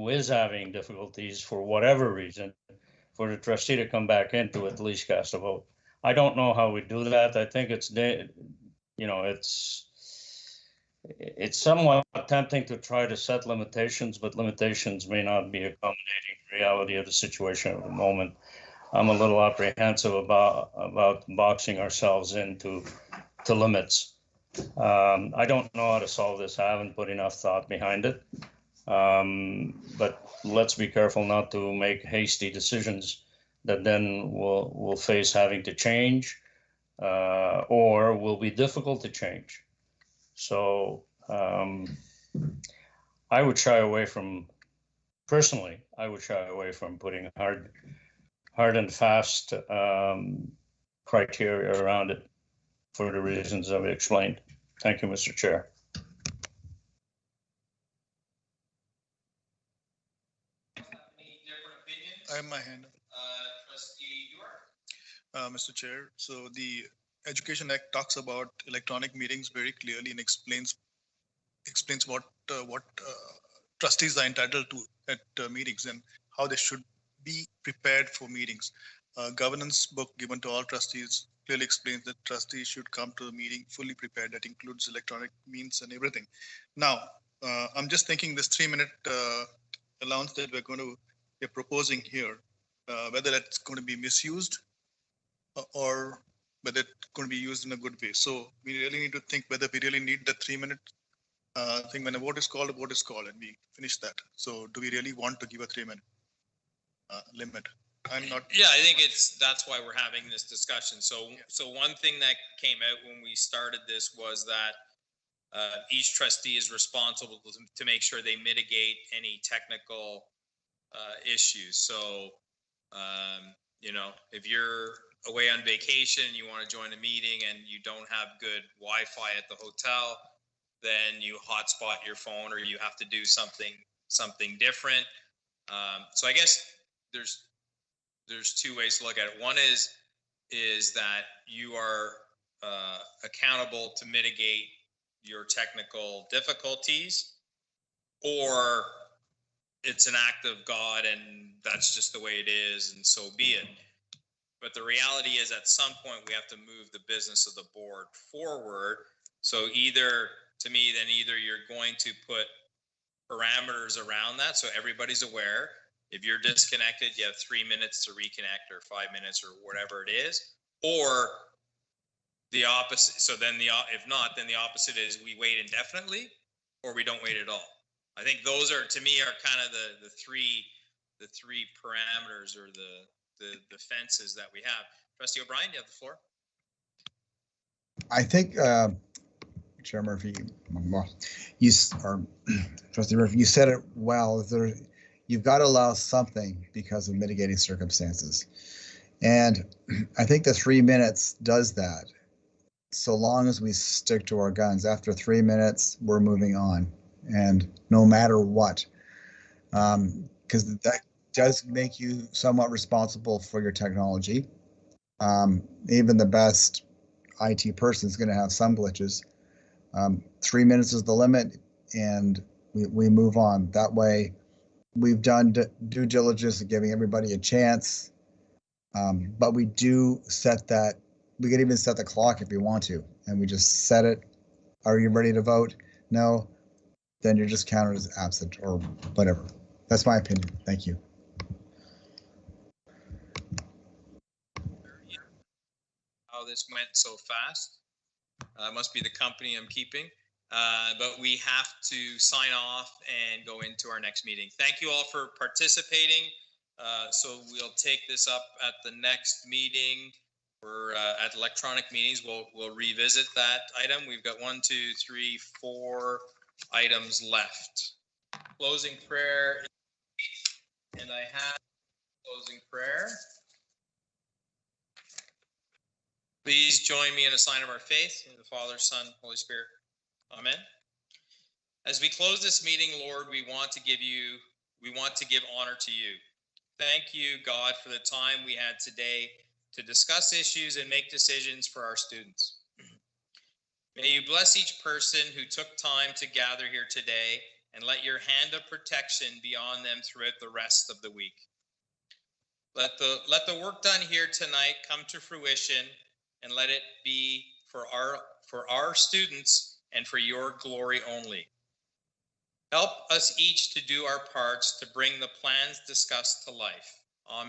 is having difficulties for whatever reason, for the trustee to come back in to at least cast a vote. I don't know how we do that. I think it's somewhat tempting to try to set limitations, but limitations may not be accommodating the reality of the situation at the moment. I'm a little apprehensive about boxing ourselves into limits. I don't know how to solve this. I haven't put enough thought behind it. But let's be careful not to make hasty decisions that then will face having to change or will be difficult to change. So I would shy away from, personally, I would shy away from putting hard and fast criteria around it for the reasons I've explained. Thank you, Mr. Chair.
I have my hand up.
Trustee York.
Mr. Chair, so the Education Act talks about electronic meetings very clearly and explains what trustees are entitled to at meetings and how they should be prepared for meetings. Governance book given to all trustees clearly explains that trustees should come to the meeting fully prepared. That includes electronic means and everything. Now, I'm just thinking this 3-minute allowance that we're proposing here, whether that's going to be misused or whether it's going to be used in a good way. So we really need to think whether we really need the 3-minute thing. When a vote is called, and we finish that. So do we really want to give a 3-minute limit? I'm not.
Yeah, I think that's why we're having this discussion. So one thing that came out when we started this was that each trustee is responsible to make sure they mitigate any technical issues. So, you know, if you're away on vacation, you want to join a meeting and you don't have good Wi-Fi at the hotel, then you hotspot your phone or you have to do something different. So I guess there's 2 ways to look at it. One is that you are accountable to mitigate your technical difficulties, or it's an act of God and that's just the way it is and so be it. But the reality is at some point we have to move the business of the board forward. So either you're going to put parameters around that so everybody's aware. If you're disconnected, you have 3 minutes to reconnect or 5 minutes or whatever it is, or the opposite. So then if not, then the opposite is we wait indefinitely or we don't wait at all. I think those are, to me, are kind of the three parameters or the fences that we have. Trustee O'Brien, you have the floor.
I think, Chair Murphy, Trustee Murphy, you said it well. You've got to allow something because of mitigating circumstances. And I think the 3 minutes does that. So long as we stick to our guns. After 3 minutes, we're moving on. And no matter what, because that does make you somewhat responsible for your technology. Even the best IT person is going to have some glitches. 3 minutes is the limit, and we move on. That way, we've done due diligence of giving everybody a chance. But we do set that. We can even set the clock if you want to, and we just set it. Are you ready to vote? No. Then you're just counted as absent or whatever. That's my opinion. Thank you.
How this went so fast. Must be the company I'm keeping. But we have to sign off and go into our next meeting. Thank you all for participating. So we'll take this up at the next meeting. We're at electronic meetings. We'll revisit that item. We've got 1, 2, 3, 4 items left. Closing prayer, and I have closing prayer. Please join me in a sign of our faith in the Father, Son, Holy Spirit. Amen. As we close this meeting, Lord, we want to give honor to you. Thank you, God, for the time we had today to discuss issues and make decisions for our students. May you bless each person who took time to gather here today, and let your hand of protection be on them throughout the rest of the week. Let the work done here tonight come to fruition, and let it be for our students and for your glory only. Help us each to do our parts to bring the plans discussed to life.